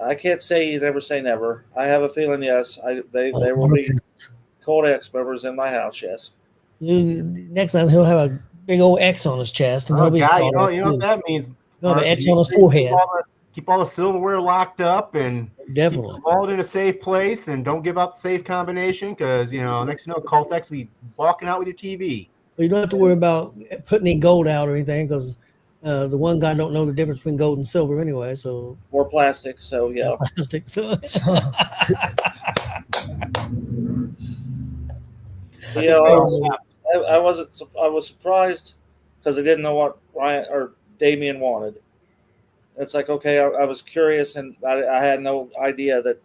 I can't say you never say never. I have a feeling yes. They will be Called X members in my house. Yes. Next time he'll have a big old X on his chest, and he'll be God, you know what that means? He'll have an X on his forehead. Keep all the silverware locked up and definitely all in a safe place, and don't give out the safe combination because next thing you know, Cult X will be walking out with your TV. Well, you don't have to worry about putting any gold out or anything because the one guy don't know the difference between gold and silver anyway. So or plastic. So yeah, plastic. So I was surprised because I didn't know what Ryan or Damien wanted. It's like, okay, I was curious, and I had no idea that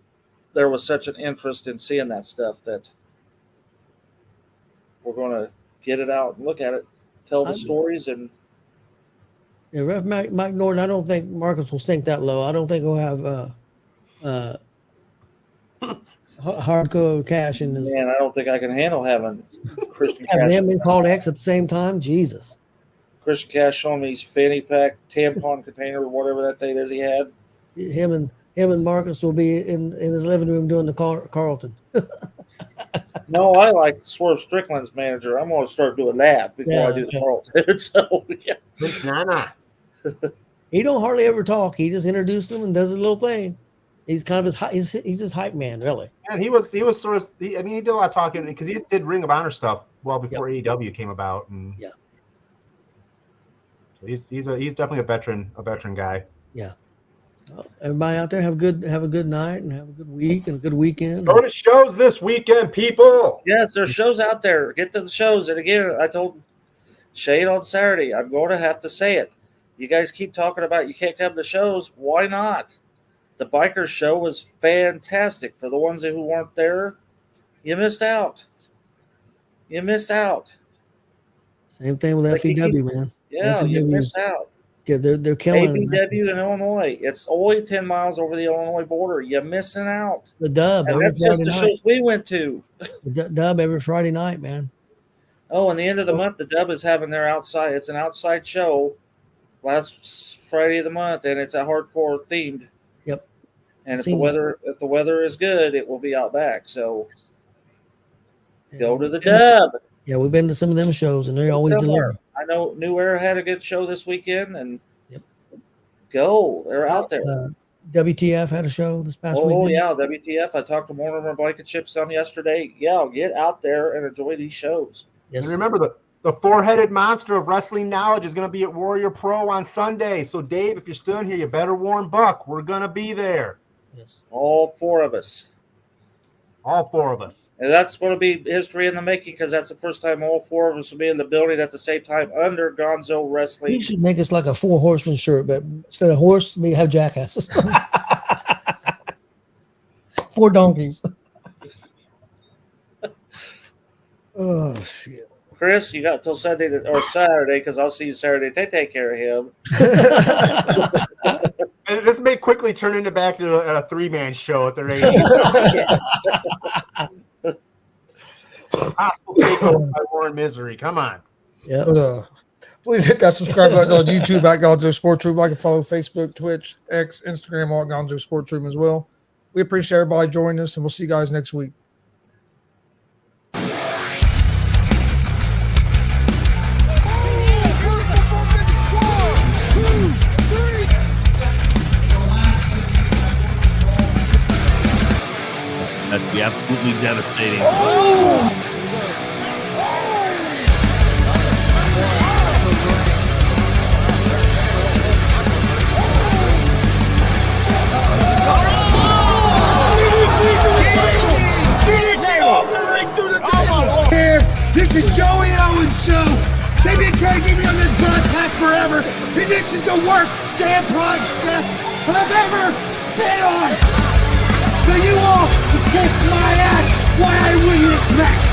there was such an interest in seeing that stuff that we're going to get it out and look at it, tell the stories. And yeah, Ref Mike Norton, I don't think Marcus will sink that low. I don't think he'll have hardcore cash in his. Man, I don't think I can handle having Christian have Cash. them and Called X at the same time. Jesus. Christian Cash showing me his fanny pack, tampon container, or whatever that thing is he had. Him and Marcus will be in his living room doing the Carlton. No, I like Swerve Strickland's manager. I'm going to start doing that before I do the Carlton. So, yeah. He don't hardly ever talk. He just introduces them and does his little thing. He's kind of he's his hype man, really. And he was sort of. He did a lot of talking because he did Ring of Honor stuff well before AEW came about. And yeah. He's definitely a veteran guy. Yeah. Well, everybody out there have a good night and have a good week and a good weekend. Go to shows this weekend, people. Yes, there's shows out there. Get to the shows. And again, I told Shane on Saturday, I'm going to have to say it. You guys keep talking about you can't come to shows. Why not? The Bikers show was fantastic. For the ones who weren't there, you missed out. Same thing with FEW, man. Yeah, you missed out. Yeah, they're killing ABW in Illinois. It's only 10 miles over the Illinois border. You're missing out. The Dub. And that's just the shows we went to. The Dub every Friday night, man. Oh, and the end of the month, the Dub is having their outside. It's an outside show last Friday of the month, and it's a hardcore themed. Yep. And if the weather is good, it will be out back. So go to the Dub. Yeah, we've been to some of them shows, and they always deliver. I know New Era had a good show this weekend, and go. They're out there. WTF had a show this past weekend. Oh, yeah, WTF. I talked to Mortimer Blankenship some yesterday. Yeah, get out there and enjoy these shows. Yes. And remember, the four-headed monster of wrestling knowledge is going to be at Warrior Pro on Sunday. So, Dave, if you're still in here, you better warn Buck. We're going to be there. Yes. All four of us. All four of us. And that's going to be history in the making because that's the first time all four of us will be in the building at the same time under Gonzo Wrestling. You should make us like a 4 horseman shirt, but instead of horse, we have jackasses. 4 donkeys. Oh, shit. Chris, you got till Sunday or Saturday because I'll see you Saturday. Take care of him. And this may quickly turn into back to a 3-man show at the radio. Possible takeover by Warren Misery. Come on. Yeah. But, please hit that subscribe button on YouTube at Gonzo Sports Room. I can follow Facebook, Twitch, X, Instagram, all at Gonzo Sports Room as well. We appreciate everybody joining us, and we'll see you guys next week. That'd be absolutely devastating. This is Joey Owens' show. They've been trying to get me on this broadcast forever, and this is the worst damn broadcast I've ever bid on. So you all can kiss my ass while I win this match.